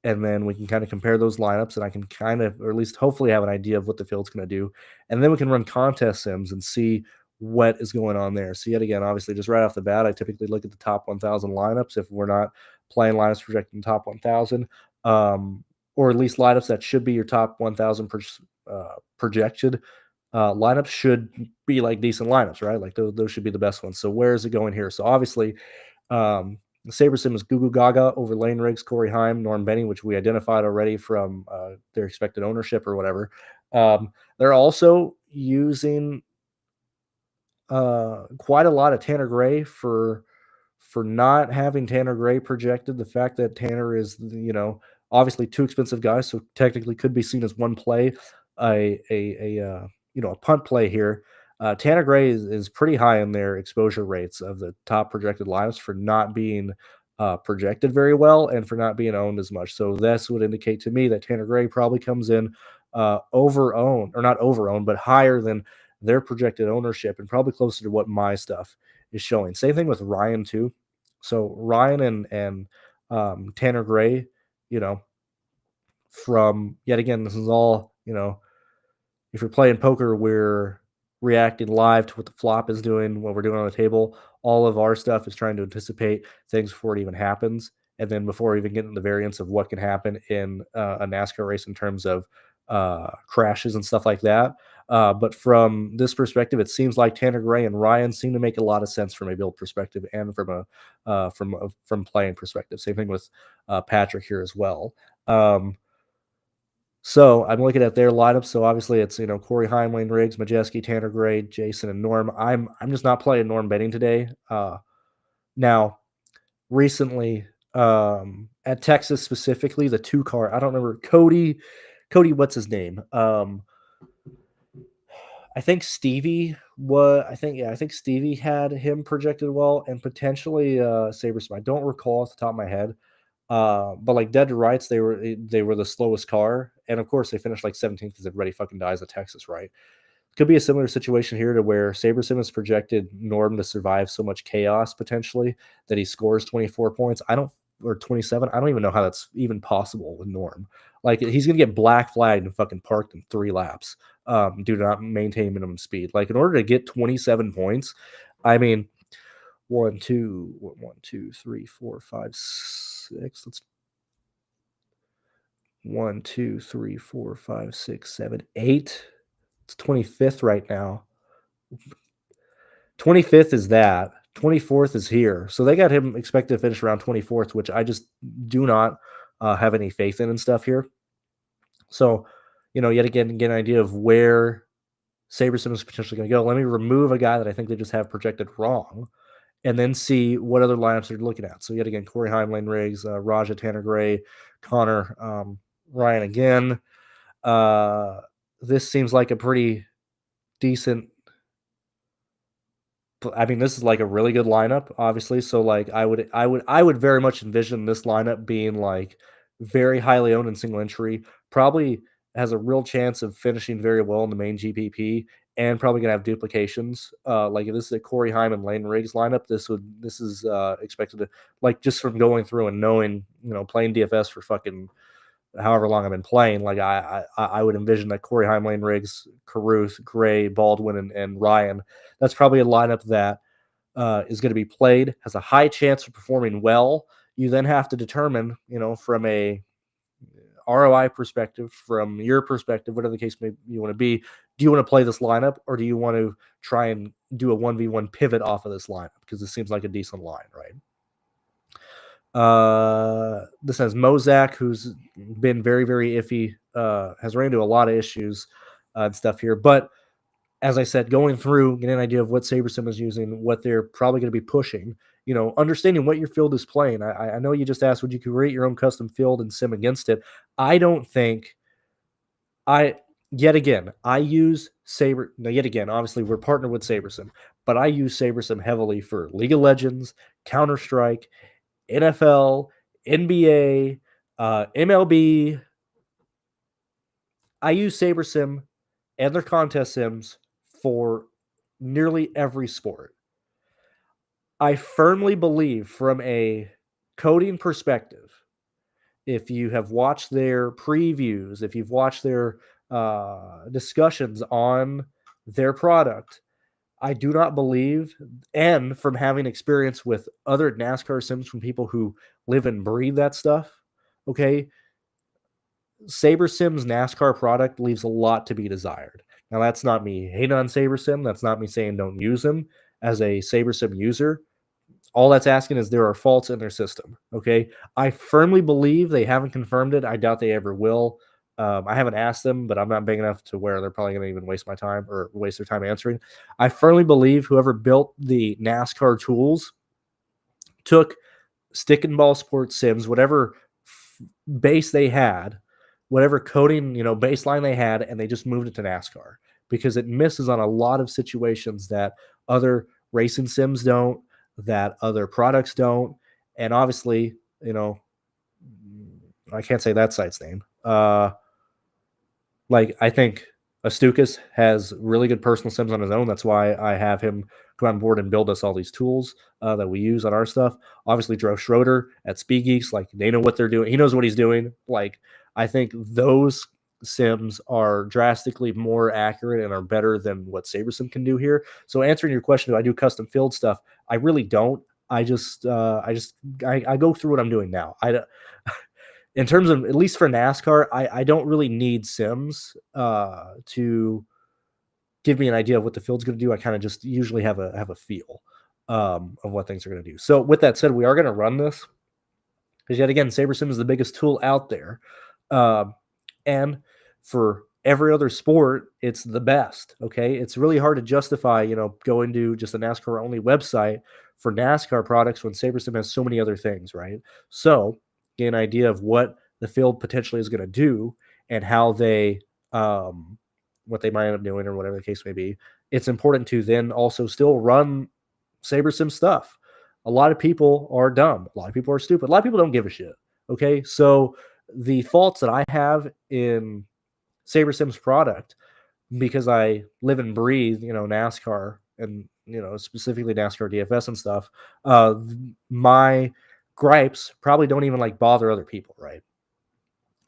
and then we can kind of compare those lineups, and I can kind of, or at least hopefully, have an idea of what the field's going to do, and then we can run contest sims and see what is going on there. So yet again, obviously, just right off the bat, I typically look at the top 1,000 lineups if we're not playing lineups projecting top 1,000, or at least lineups that should be your top 1,000 projected. Lineups should be like decent lineups, right? Like those should be the best ones. So where is it going here? So obviously, SaberSim is Goo Goo Gaga over Lane Riggs, Corey Heim, Norm Benny, which we identified already from their expected ownership or whatever. They're also using quite a lot of Tanner Gray for not having Tanner Gray projected. The fact that Tanner is, obviously too expensive guy, so technically could be seen as one play, a punt play here. Tanner Gray is pretty high in their exposure rates of the top projected lineups for not being projected very well and for not being owned as much. So this would indicate to me that Tanner Gray probably comes in over-owned, or not over-owned, but higher than their projected ownership and probably closer to what my stuff is showing. Same thing with Ryan too. So Ryan and Tanner Gray, from yet again, this is all, if you're playing poker, we're reacting live to what the flop is doing, what we're doing on the table. All of our stuff is trying to anticipate things before it even happens. And then before we even get into the variance of what can happen in a NASCAR race in terms of crashes and stuff like that. But from this perspective, it seems like Tanner Gray and Ryan seem to make a lot of sense from a build perspective and from playing perspective. Same thing with Patrick here as well. So I'm looking at their lineup. So obviously it's Corey Heim, Lane Riggs, Majeski, Tanner Gray, Jason, and Norm. I'm just not playing Norm Benning today. Now, recently at Texas specifically, the 2-car, I don't remember, Cody, what's his name? I think Stevie Stevie had him projected well, and potentially SaberSim. I don't recall off the top of my head. But like dead to rights, they were the slowest car, and of course they finished like 17th because everybody fucking dies at Texas, right? could be a similar situation here to where SaberSim has projected Norm to survive so much chaos potentially that he scores 24 points. Or 27. I don't even know how that's even possible with Norm. Like he's gonna get black flagged and fucking parked in 3 laps due to not maintain minimum speed. Like in order to get 27 points, I mean, 1, 2, 1, 2, 3, 4, 5, 6. Let's 1, 2, 3, 4, 5, 6, 7, 8. It's 25th right now. 25th is that. 24th is here. So they got him expected to finish around 24th, which I just do not have any faith in and stuff here. So, yet again, get an idea of where SaberSim is potentially going to go. Let me remove a guy that I think they just have projected wrong and then see what other lineups they're looking at. So, yet again, Corey Heim, Lane Riggs, Raja, Tanner Gray, Connor, Ryan again. This seems like a pretty decent. I mean, this is like a really good lineup, obviously. So, like, I would very much envision this lineup being like very highly owned in single entry. Probably has a real chance of finishing very well in the main GPP, and probably gonna have duplications. Like if this is a Corey Heim and Lane Riggs lineup, this is expected to, like, just from going through and knowing, playing DFS for fucking however long I've been playing, like I would envision that Corey Heim, Lane Riggs, Caruth, Gray, Baldwin, and Ryan. That's probably a lineup that is going to be played, has a high chance of performing well. You then have to determine, from a ROI perspective, from your perspective, whatever the case may you want to be, do you want to play this lineup or do you want to try and do a 1v1 pivot off of this lineup? Because it seems like a decent line, right? This has Mozak, who's been very, very iffy, has ran into a lot of issues and stuff here. But as I said, going through, getting an idea of what SaberSim is using, what they're probably going to be pushing, understanding what your field is playing. I know you just asked, would you create your own custom field and sim against it? I don't think yet again, I use Saber. Now, yet again, obviously we're partnered with SaberSim, but I use SaberSim heavily for League of Legends, Counter-Strike, NFL, NBA, MLB. I use SaberSim and their contest sims for nearly every sport. I firmly believe, from a coding perspective, if you have watched their previews, if you've watched their discussions on their product, I do not believe, and from having experience with other NASCAR sims from people who live and breathe that stuff, okay, SaberSim's NASCAR product leaves a lot to be desired. Now, that's not me hating on SaberSim. That's not me saying don't use them as a SaberSim user. All that's asking is there are faults in their system, okay? I firmly believe, they haven't confirmed it. I doubt they ever will. I haven't asked them, but I'm not big enough to where they're probably going to even waste my time or waste their time answering. I firmly believe whoever built the NASCAR tools took stick and ball sports sims, whatever base they had, whatever coding, baseline they had, and they just moved it to NASCAR because it misses on a lot of situations that other racing sims don't, that other products don't. And obviously, I can't say that site's name. Like, I think Astukas has really good personal sims on his own. That's why I have him come on board and build us all these tools that we use on our stuff. Obviously, Drew Schroeder at Speed Geeks, like, they know what they're doing. He knows what he's doing. Like, I think those sims are drastically more accurate and are better than what SaberSim can do here. So answering your question, do I do custom field stuff? I really don't. I go through what I'm doing now. In terms of, at least for NASCAR, I don't really need sims to give me an idea of what the field's going to do. I kind of just usually have a feel of what things are going to do. So with that said, we are going to run this because, yet again, SaberSim is the biggest tool out there. And for every other sport, it's the best, okay? It's really hard to justify, going to just a NASCAR-only website for NASCAR products when SaberSim has so many other things, right? So get an idea of what the field potentially is going to do and how they what they might end up doing or whatever the case may be. It's important to then also still run SaberSim stuff. A lot of people are dumb. A lot of people are stupid. A lot of people don't give a shit. Okay, so the faults that I have in SaberSim's product because I live and breathe, NASCAR and, specifically NASCAR DFS and stuff, my gripes probably don't even like bother other people, right?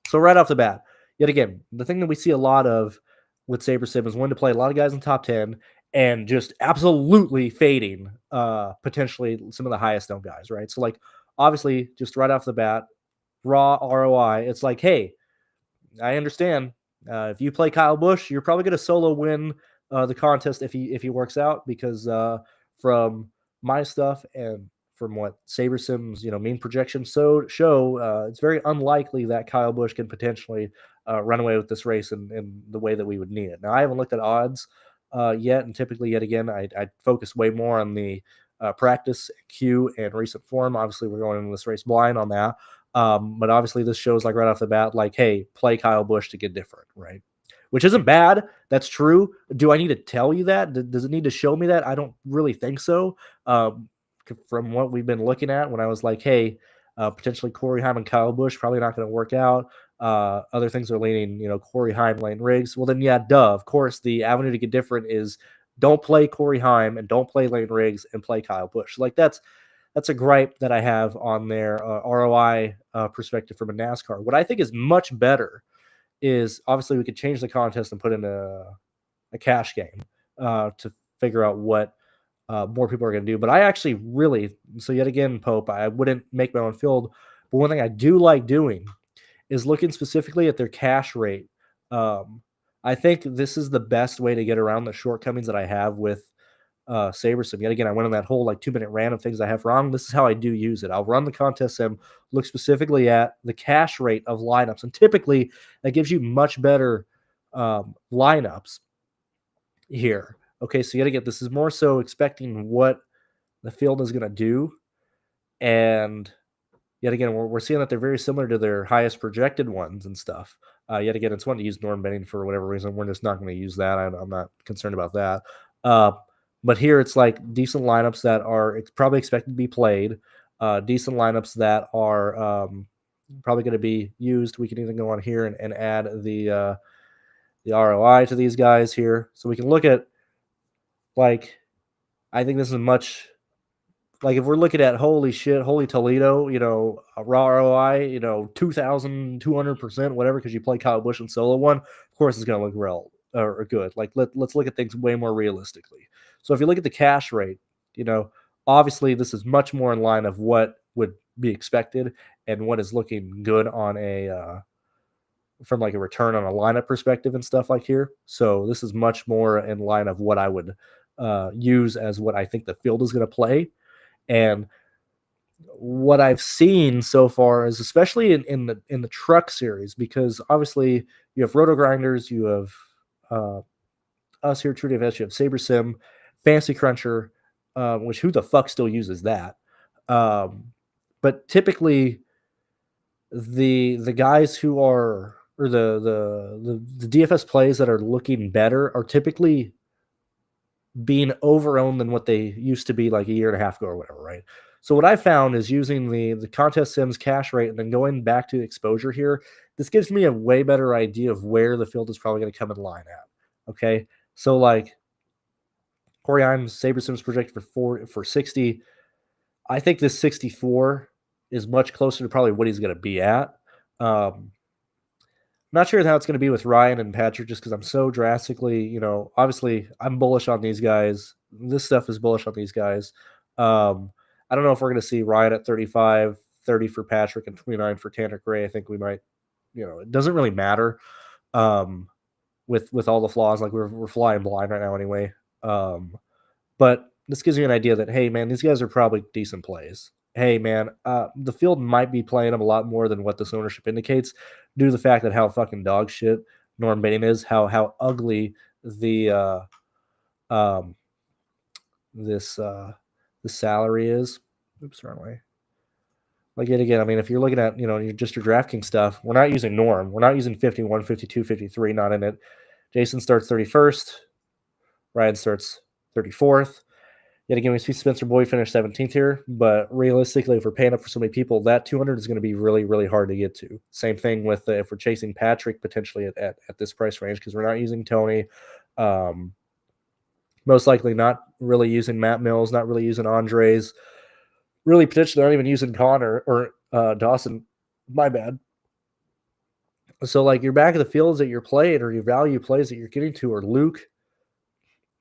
So right off the bat, yet again, the thing that we see a lot of with SaberSim is when to play a lot of guys in top 10 and just absolutely fading potentially some of the highest known guys, right? So like obviously just right off the bat, raw ROI, it's like, hey, I understand. If you play Kyle Busch, you're probably going to solo win the contest if he works out because from my stuff and from what SaberSim's mean projections show, it's very unlikely that Kyle Busch can potentially run away with this race in the way that we would need it. Now I haven't looked at odds yet, and typically yet again I focus way more on the practice, Q, and recent form. Obviously, we're going into this race blind on that. But obviously, this shows like right off the bat, like, hey, play Kyle Busch to get different, right? Which isn't bad. That's true. Do I need to tell you that? Does it need to show me that? I don't really think so. From what we've been looking at, when I was like, hey, potentially Corey Heim and Kyle Busch probably not going to work out. Other things are leaning, Corey Heim, Lane Riggs. Well, then, yeah, duh. Of course, the avenue to get different is don't play Corey Heim and don't play Lane Riggs and play Kyle Busch. Like that's a gripe that I have on their ROI perspective from a NASCAR. What I think is much better is obviously we could change the contest and put in a cash game to figure out what more people are going to do. But I actually really, so yet again, Pope, I wouldn't make my own field. But one thing I do like doing is looking specifically at their cash rate. I think this is the best way to get around the shortcomings that I have with SaberSim. Yet again, I went on that whole like 2-minute random things I have wrong. This is how I do use it. I'll run the contest sim, look specifically at the cash rate of lineups, and typically that gives you much better lineups here. Okay, so yet again, this is more so expecting what the field is going to do, and yet again, we're seeing that they're very similar to their highest projected ones and stuff. Yet again, it's one to use Norm Benning for whatever reason. We're just not going to use that. I'm not concerned about that. But here it's like decent lineups that are probably expected to be played, decent lineups that are probably going to be used. We can even go on here and add the ROI to these guys here. So we can look at, like, I think this is much, like if we're looking at holy shit, holy Toledo, a raw ROI, 2,200%, whatever, because you play Kyle Busch in solo one, of course it's going to look real or good. Like let's look at things way more realistically. So if you look at the cash rate, obviously this is much more in line of what would be expected and what is looking good on a from like a return on a lineup perspective and stuff like here. So this is much more in line of what I would use as what I think the field is going to play. And what I've seen so far is especially in the truck series, because obviously you have Roto Grinders, you have us here, TrueDFS, you have SaberSim, Fantasy Cruncher, which who the fuck still uses that? But typically the guys who are, or the DFS plays that are looking better are typically being over-owned than what they used to be like a year and a half ago or whatever, right? So what I found is using the contest sims cash rate and then going back to exposure here, this gives me a way better idea of where the field is probably going to come in line at. Okay, so like Corey Himes, SaberSim's projected for 60. I think this 64 is much closer to probably what he's going to be at. Not sure how it's going to be with Ryan and Patrick, just because I'm so drastically, obviously I'm bullish on these guys. This stuff is bullish on these guys. I don't know if we're going to see Ryan at 35, 30 for Patrick, and 29 for Tanner Gray. I think we might, it doesn't really matter with all the flaws. Like we're flying blind right now anyway. But this gives you an idea that, hey, man, these guys are probably decent plays. Hey, man, the field might be playing them a lot more than what this ownership indicates, due to the fact that how fucking dog shit Norm Benning is, how ugly the this salary is. Oops, wrong way. Like yet again, I mean, if you're looking at just your DraftKings stuff, we're not using Norm, we're not using 51, 52, 53, not in it. Jason starts 31st, Ryan starts 34th. Yet again, we see Spencer Boyd finish 17th here, but realistically, if we're paying up for so many people, that 200 is going to be really, really hard to get to. Same thing with if we're chasing Patrick potentially at this price range, because we're not using Tony. Most likely not really using Matt Mills, not really using Andres, really potentially not even using Connor or Dawson. My bad. So like your back of the fields that you're playing or your value plays that you're getting to are Luke,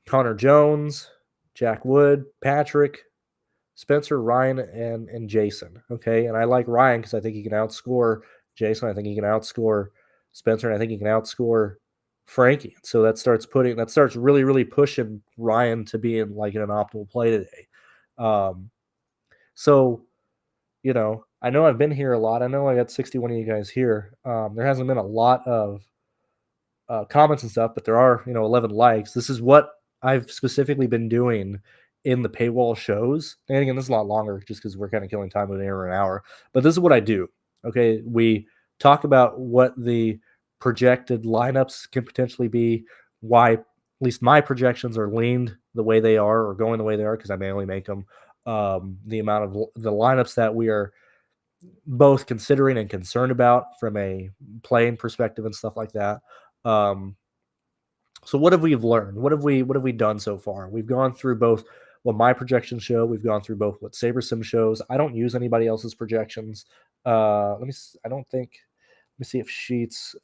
Connor Jones, Jack Wood, Patrick, Spencer, Ryan, and Jason. Okay. And I like Ryan because I think he can outscore Jason. I think he can outscore Spencer, and I think he can outscore Frankie. So that starts really, really pushing Ryan to be in like in an optimal play today. So, I know I've been here a lot. I know I got 61 of you guys here. There hasn't been a lot of comments and stuff, but there are 11 likes. This is what I've specifically been doing in the paywall shows. And again, this is a lot longer just because we're kind of killing time with an hour. But this is what I do. Okay, we talk about what the projected lineups can potentially be, why at least my projections are leaned the way they are or going the way they are because I manually make them. The amount of the lineups that we are both considering and concerned about from a playing perspective and stuff like that. So what have we learned? What have we done so far? We've gone through both what my projections show. We've gone through both what SaberSim shows. I don't use anybody else's projections. Let me. I don't think. Let me see if Sheets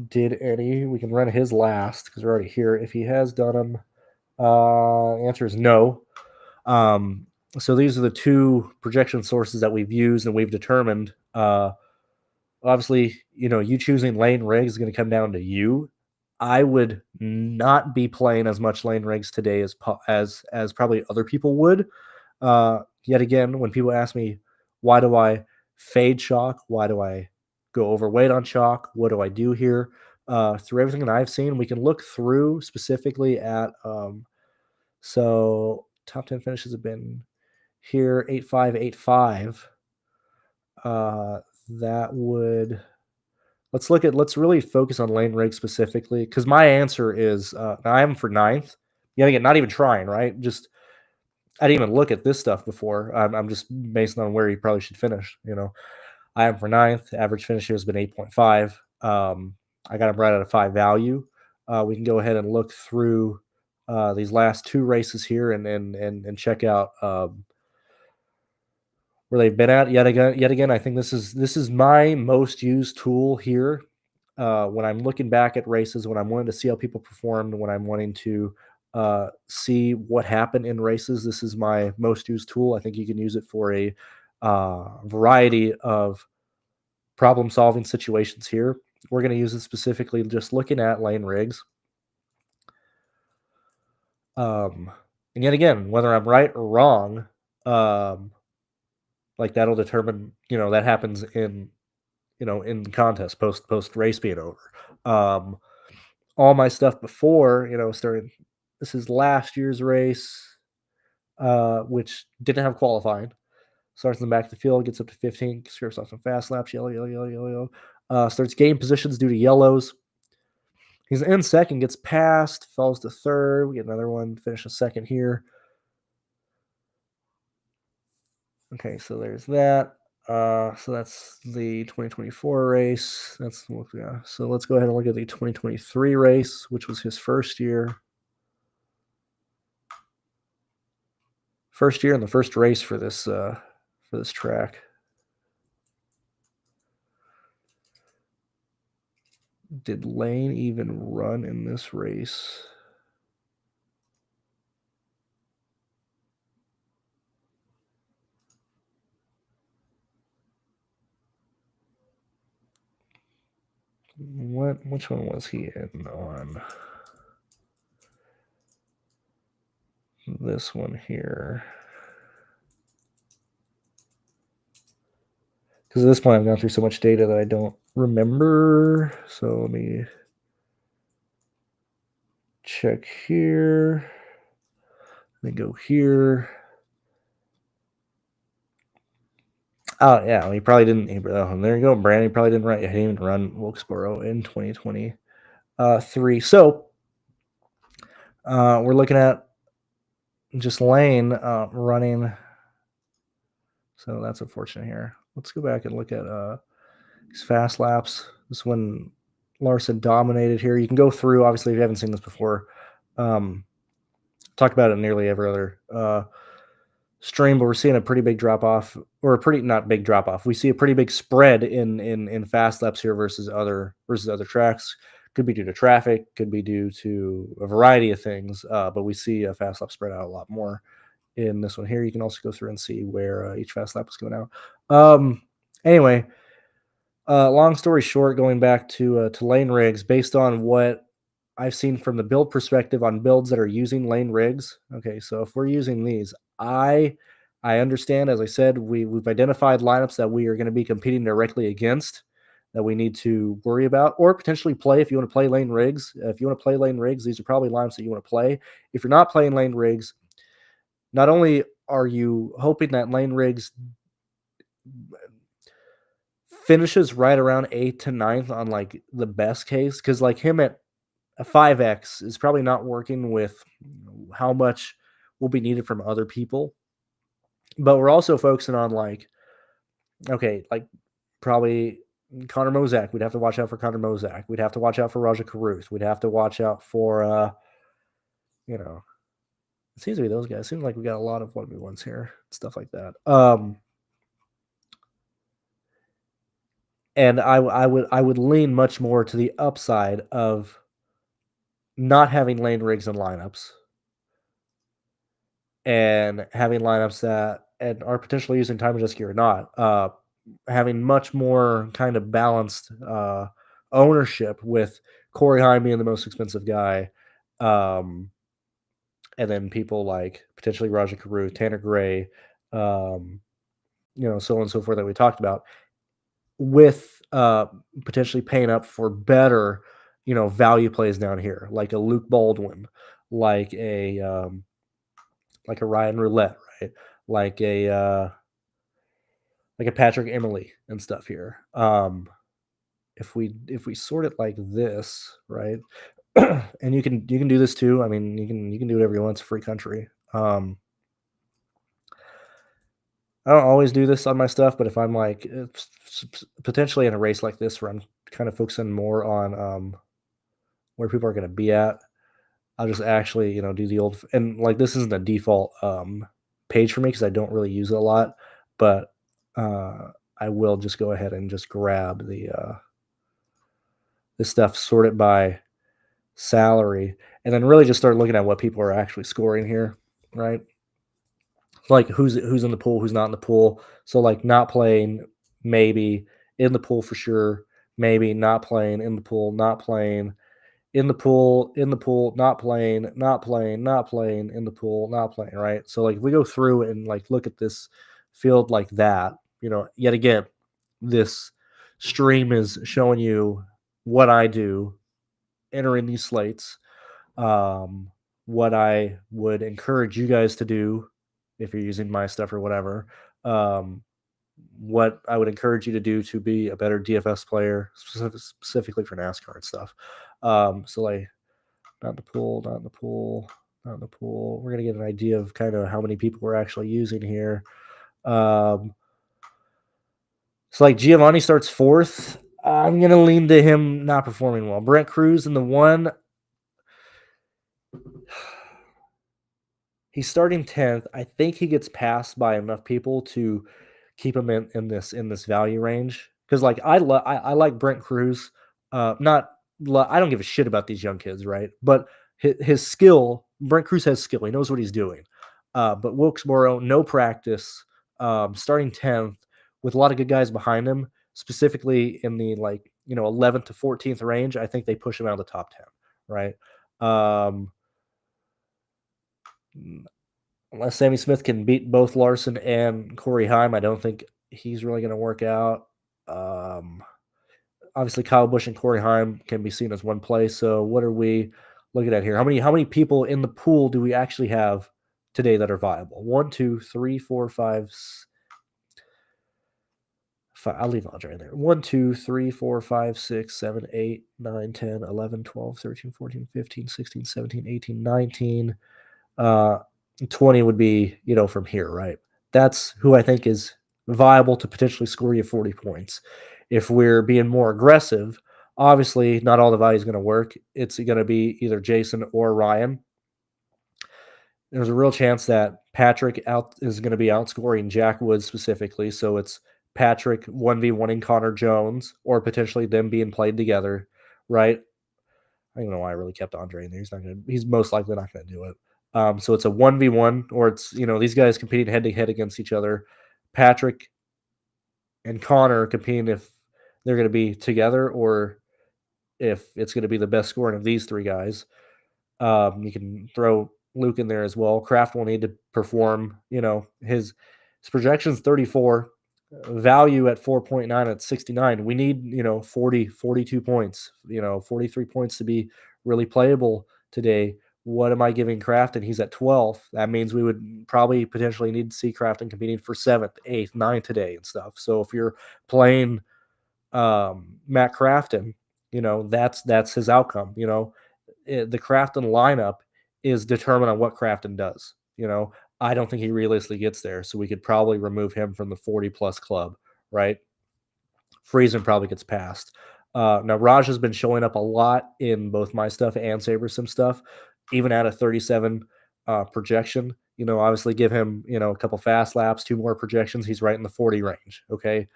did any. We can run his last because we're already here. If he has done them, the answer is no. So these are the two projection sources that we've used and we've determined. Obviously, you choosing lane rigs is going to come down to you. I would not be playing as much lane rigs today as probably other people would. Yet again, when people ask me, why do I fade chalk? Why do I go overweight on chalk? What do I do here? Through everything that I've seen, we can look through specifically at so top 10 finishes have been here 8-5, 8-5. That would let's really focus on lane rig specifically because my answer is I am for 9th. Yet again, not even trying, right? Just I didn't even look at this stuff before. I'm just based on where he probably should finish. I am for 9th. Average finish here has been 8.5. I got him right at a 5 value. We can go ahead and look through these last two races here and check out where they've been at. Yet again, I think this is my most used tool here. When I'm looking back at races, when I'm wanting to see how people performed, when I'm wanting to see what happened in races, this is my most used tool. I think you can use it for a variety of problem-solving situations here. We're going to use it specifically just looking at lane rigs. And yet again, whether I'm right or wrong, like that'll determine, that happens in the contest post race being over. All my stuff before, starting, this is last year's race, which didn't have qualifying. Starts in the back of the field, gets up to 15, scrapes off some fast laps, yellow. Starts game positions due to yellows. He's in second, gets past, falls to third. We get another one, finish a second here. Okay, so there's that. So that's the 2024 race. So let's go ahead and look at the 2023 race, which was his first year. First year and the first race for this track. Did Lane even run in this race? Which one was he in on? This one here. Because at this point I've gone through so much data that I don't remember. So let me check here. Let me go here. Oh yeah, he probably didn't. There you go, Brandon. He probably didn't run. He didn't even run Wilkesboro in 2023. So We're looking at just Lane running. So that's unfortunate here. Let's go back and look at these fast laps. This is when Larson dominated here. You can go through, obviously, if you haven't seen this before. Talked about it in nearly every other stream, but we're seeing a pretty big drop off, or a pretty not big drop off. We see a pretty big spread in fast laps here versus other tracks. Could be due to traffic, could be due to a variety of things, but we see a fast lap spread out a lot more in this one here. You can also go through and see where each fast lap is coming out. Anyway, long story short, going back to lane rigs, based on what I've seen from the build perspective on builds that are using lane rigs. Okay, so if we're using these, I understand, as I said, we've identified lineups that we are going to be competing directly against that we need to worry about, or potentially play if you want to play lane rigs. If you want to play lane rigs, these are probably lineups that you want to play. If you're not playing lane rigs, not only are you hoping that lane rigs finishes right around 8th to 9th on like the best case, because like him at a 5x is probably not working with how much will be needed from other people. But we're also focusing on like, okay, like probably Connor Mozak. We'd have to watch out for Connor Mozak. We'd have to watch out for Raja Karuth. We'd have to watch out for, it seems to be those guys. It seems like we got a lot of 1v1s here, stuff like that. And I would lean much more to the upside of not having lane rigs and lineups, and having lineups that and are potentially using time adjust gear or not, having much more kind of balanced ownership, with Corey Heim being the most expensive guy, and then people like potentially Raja Karuth, Tanner Gray, so on and so forth that we talked about, with potentially paying up for better, value plays down here, like a Luke Baldwin, like a Ryan Roulette, right? Like a Patrick Emily and stuff here. If we sort it like this, right? And you can do this too. I mean, you can do whatever you want. It's a free country. I don't always do this on my stuff, but if I'm like potentially in a race like this where I'm kind of focusing more on where people are going to be at, I'll just actually, do the old, and like this isn't a default page for me because I don't really use it a lot, but I will just go ahead and just grab the this stuff, sort it by salary, and then really just start looking at what people are actually scoring here, right? Like who's in the pool, who's not in the pool. So like not playing, maybe in the pool for sure, maybe not playing, in the pool, not playing, in the pool, not playing, not playing, not playing, in the pool, not playing, right? So like if we go through and like look at this field like that, yet again, this stream is showing you what I do entering these slates. What I would encourage you guys to do if you're using my stuff or whatever. What I would encourage you to do to be a better DFS player, specifically for NASCAR and stuff. So like, not in the pool, not in the pool, not in the pool. We're gonna get an idea of kind of how many people we're actually using here. So like Giovanni starts 4th. I'm gonna lean to him not performing well. Brent Cruz in the 1. He's starting 10th. I think he gets passed by enough people to keep him in this value range, because like I like Brent Cruz. Not I don't give a shit about these young kids, right? But his skill, Brent Cruz has skill. He knows what he's doing. But Wilkesboro, no practice, starting 10th with a lot of good guys behind him, specifically in the 11th to 14th range. I think they push him out of the top 10, right? Unless Sammy Smith can beat both Larson and Corey Heim, I don't think he's really going to work out. Obviously, Kyle Busch and Corey Heim can be seen as one play. So what are we looking at here? How many people in the pool do we actually have today that are viable? 1, 2, 3, 4, 5, I'll leave Andre in there. 1, 2, 3, 4, 5, 6, 7, 8, 9, 10, 11, 12, 13, 14, 15, 16, 17, 18, 19. 20 would be, from here, right? That's who I think is viable to potentially score you 40 points. If we're being more aggressive, obviously not all the value is going to work. It's going to be either Jason or Ryan. There's a real chance that Patrick is going to be outscoring Jack Woods specifically. So it's Patrick 1v1ing Connor Jones, or potentially them being played together, right? I don't know why I really kept Andre in there. He's most likely not gonna do it. So it's a 1v1, or it's these guys competing head to head against each other. Patrick and Connor competing if they're gonna be together, or if it's gonna be the best scoring of these three guys. You can throw Luke in there as well. Kraft will need to perform. His projection's 34, value at 4.9 at 69. We need 40, 42 points. 43 points to be really playable today. What am I giving Kraft? And he's at 12. That means we would probably potentially need to see Crafton competing for 7th, 8th, 9th today and stuff. So if you're playing Matt Crafton, that's his outcome. The Crafton lineup is determined on what Crafton does. I don't think he realistically gets there, so we could probably remove him from the 40 plus club, right? Friesen probably gets passed. Now Raj has been showing up a lot in both my stuff and SaberSim stuff, even at a 37 projection. Obviously give him a couple fast laps, 2 more projections. He's right in the 40 range. Okay,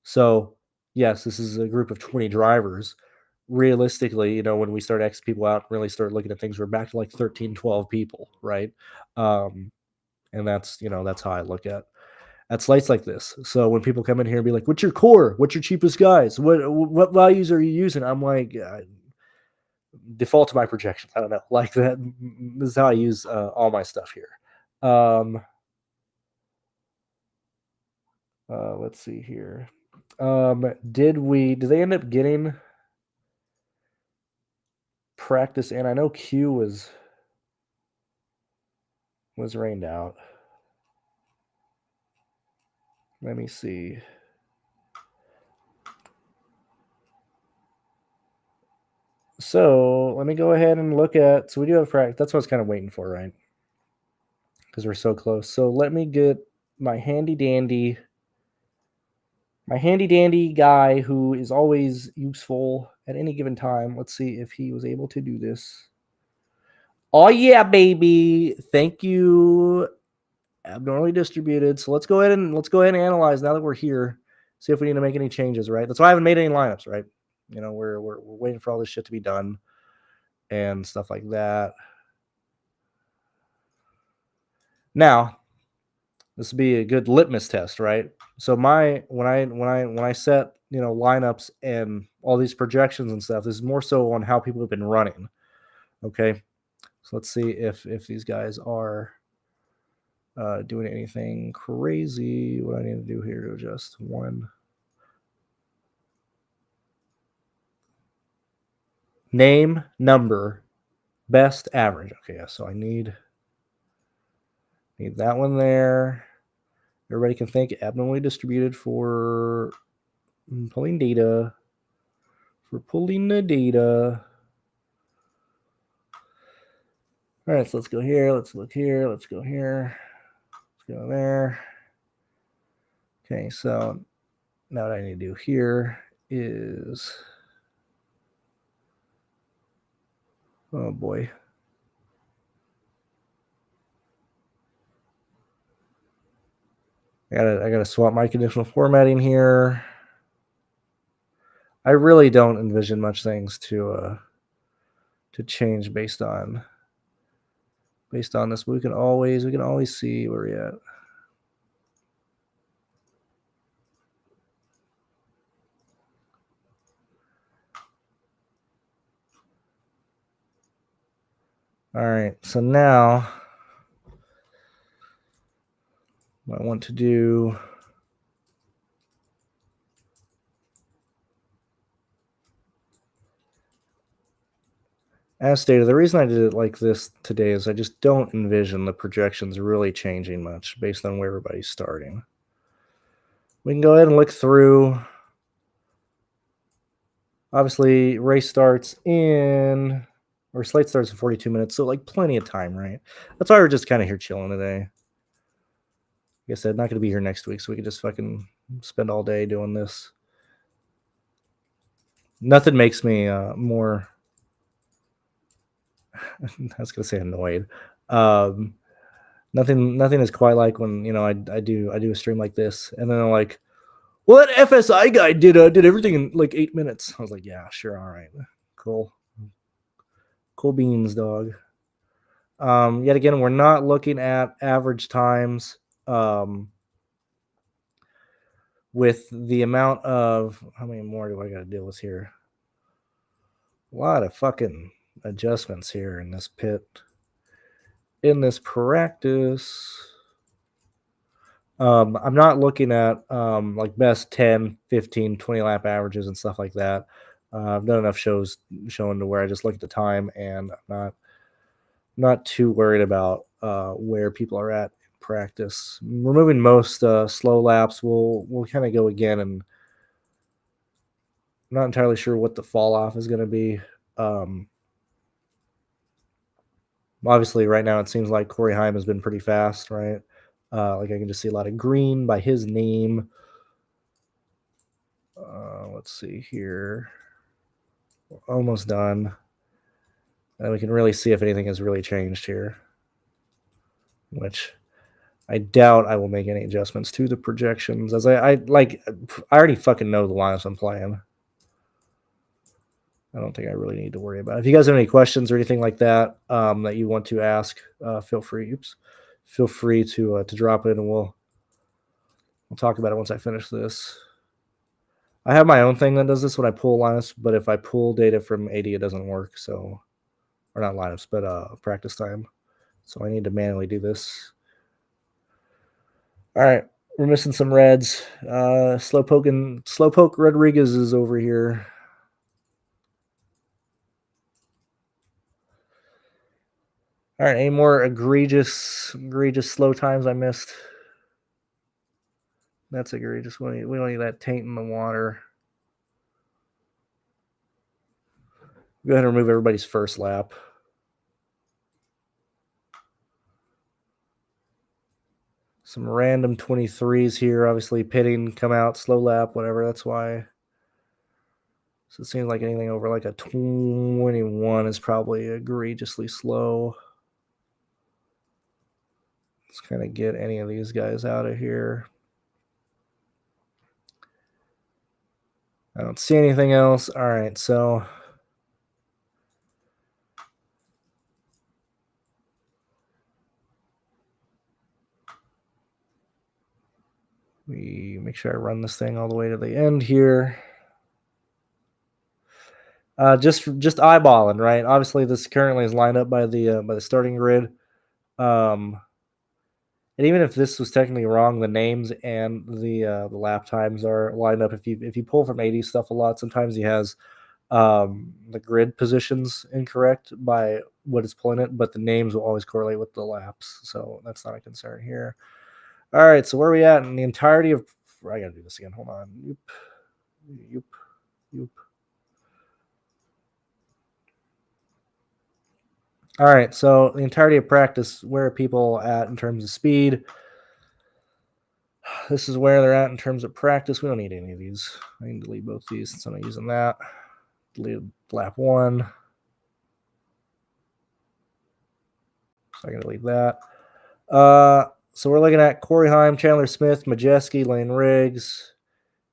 so yes, this is a group of 20 drivers. Realistically, when we start X people out, really start looking at things, we're back to like 13, 12 people, right? And that's how I look at slates like this. So when people come in here and be like, "What's your core? What's your cheapest guys? What values are you using?" I'm like, default to my projections. I don't know, like that. This is how I use all my stuff here. Let's see here. Did they end up getting practice in? I know Q was rained out. Let me see. So let me go ahead and look at. So we do have practice. That's what I was kind of waiting for, right? Because we're so close. So let me get my handy dandy guy who is always useful at any given time. Let's see if he was able to do this. Oh yeah, baby! Thank you. Abnormally distributed. So let's go ahead and analyze now that we're here. See if we need to make any changes, right? That's why I haven't made any lineups, right? We're waiting for all this shit to be done and stuff like that. Now, this would be a good litmus test, right? So when I set lineups and all these projections and stuff, this is more so on how people have been running. Okay, so let's see if these guys are doing anything crazy. What I need to do here to adjust one. Name, number, best, average. Okay, yeah, so I need that one there. Everybody can think abnormally distributed for pulling data. For pulling the data. All right, so let's go here. Let's look here. Let's go here. Let's go there. Okay, so now what I need to do here is, oh boy. I gotta swap my conditional formatting here. I really don't envision much things to change based on this, but we can always see where we're at. All right, so now what I want to do, as stated, the reason I did it like this today is I just don't envision the projections really changing much based on where everybody's starting. We can go ahead and look through. Obviously, race starts in, or slate starts in 42 minutes, so like plenty of time, right? That's why we're just kind of here chilling today. Like I said, not going to be here next week, so we can just fucking spend all day doing this. Nothing makes me more. I was going to say annoyed. Nothing is quite like when I do a stream like this, and then I'm like, well, that FSI guy did everything in like 8 minutes. I was like, yeah, sure, all right, cool beans, dog. Yet again, we're not looking at average times. With the amount of how many more do I got to deal with here? A lot of fucking adjustments here in this pit. In this practice, I'm not looking at like best 10, 15, 20 lap averages and stuff like that. I've done enough shows showing to where I just look at the time, and I'm not too worried about where people are at in practice. Removing most slow laps, we'll kind of go again, and I'm not entirely sure what the fall off is going to be. Obviously, right now it seems like Corey Heim has been pretty fast, right? Like I can just see a lot of green by his name. Let's see here. We're almost done. And we can really see if anything has really changed here, which I doubt I will make any adjustments to the projections, as I already fucking know the lineups I'm playing. I don't think I really need to worry about it. If you guys have any questions or anything like that that you want to ask, feel free to drop it, and we'll talk about it once I finish this. I have my own thing that does this when I pull lineups, but if I pull data from 80, it doesn't work. So, or not lineups, but practice time. So I need to manually do this. All right, we're missing some reds. Slowpoke Rodriguez is over here. All right, any more egregious slow times I missed? That's egregious. We don't need that taint in the water. Go ahead and remove everybody's first lap. Some random 23s here. Obviously, pitting, come out, slow lap, whatever. That's why. So it seems like anything over like a 21 is probably egregiously slow. Let's kind of get any of these guys out of here. I don't see anything else. All right, so we make sure I run this thing all the way to the end here. Just eyeballing, right? Obviously, this currently is lined up by the starting grid. And even if this was technically wrong, the names and the lap times are lined up. If you pull from 80 stuff a lot, sometimes he has the grid positions incorrect by what it's pulling it, but the names will always correlate with the laps, so that's not a concern here. All right, so where are we at in the entirety of? I gotta do this again. Hold on. Yoop. All right, so the entirety of practice, where are people at in terms of speed? This is where they're at in terms of practice. We don't need any of these. I can delete both these since I'm not using that. Delete lap 1. So I can delete that. So we're looking at Corey Heim, Chandler Smith, Majeski, Lane Riggs,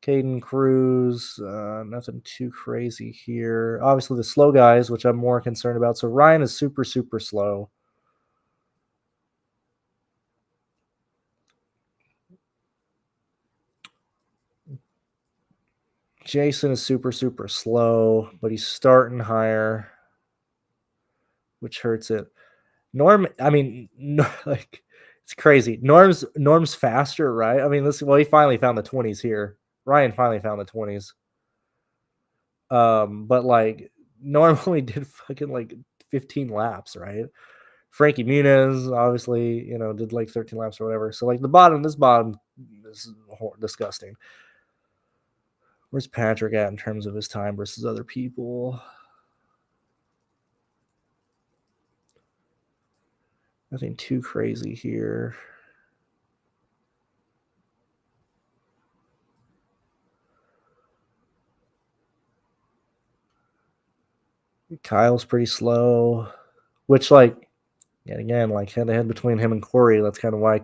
Caden Cruz. Nothing too crazy here. Obviously, the slow guys, which I'm more concerned about. So Ryan is super, super slow. Jason is super, super slow, but he's starting higher, which hurts it. Norm, I mean, like it's crazy. Norm's faster, right? I mean, he finally found the 20s here. Ryan finally found the 20s. But like Norm only did fucking like 15 laps, right? Frankie Muniz, obviously, did like 13 laps or whatever. So like this bottom is disgusting. Where's Patrick at in terms of his time versus other people? Nothing too crazy here. Kyle's pretty slow, which like, yet again, like head to head between him and Corey, that's kind of why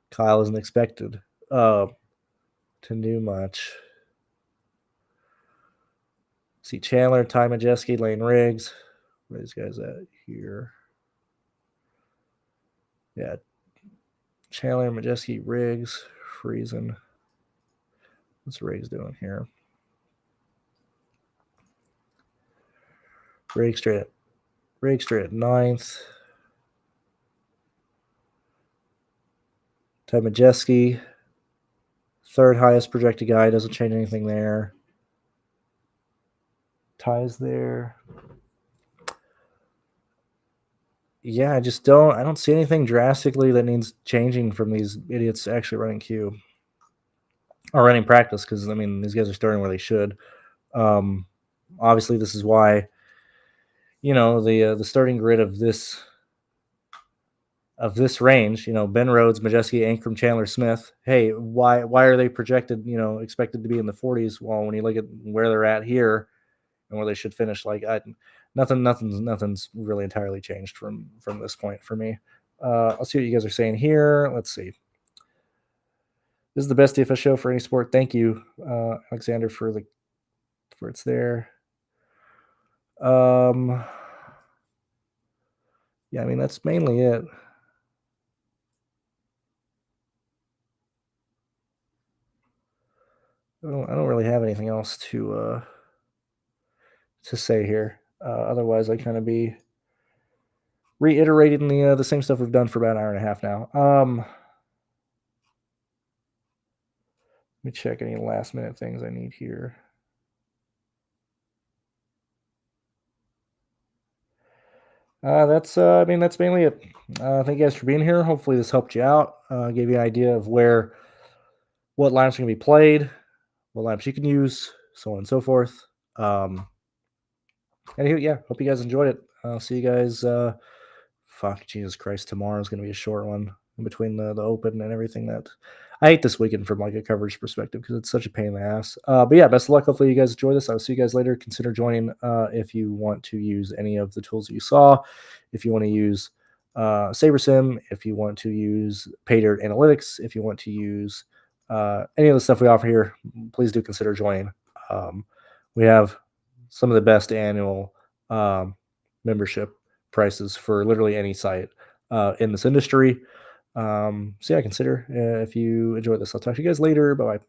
Kyle isn't expected to do much. See Chandler, Ty Majeski, Lane Riggs. Where are these guys at here? Yeah. Chandler, Majeski, Riggs, Friesen. What's Riggs doing here? Riggs straight at ninth. Ty Majeski, third highest projected guy. Doesn't change anything there. Ty's there. Yeah, I don't see anything drastically that needs changing from these idiots actually running Q or running practice, because I mean these guys are starting where they should. Obviously, this is why the starting grid of this range, Ben Rhodes, Majeski, Ankrum, Chandler, Smith. Hey, why are they projected, expected to be in the 40s? Well, when you look at where they're at here and where they should finish, like nothing's really entirely changed from this point for me. I'll see what you guys are saying here. Let's see. This is the best DFS show for any sport. Thank you, Alexander, for it's there. Yeah, I mean that's mainly it. I don't really have anything else to say here. Otherwise, I kind of be reiterating the same stuff we've done for about an hour and a half now. Let me check any last minute things I need here. That's mainly it. Thank you guys for being here. Hopefully this helped you out. Gave you an idea of what lineups are going to be played, what lineups you can use, so on and so forth. Anywho, yeah, hope you guys enjoyed it. I'll see you guys. Jesus Christ, tomorrow is going to be a short one in between the open and everything. That I hate this weekend from like a coverage perspective because it's such a pain in the ass. But yeah, best of luck. Hopefully you guys enjoy this. I'll see you guys later. Consider joining if you want to use any of the tools that you saw. If you want to use SaberSim, if you want to use PayDirt Analytics, if you want to use any of the stuff we offer here, please do consider joining. We have some of the best annual membership prices for literally any site in this industry. So yeah, consider if you enjoy this. I'll talk to you guys later. Bye-bye.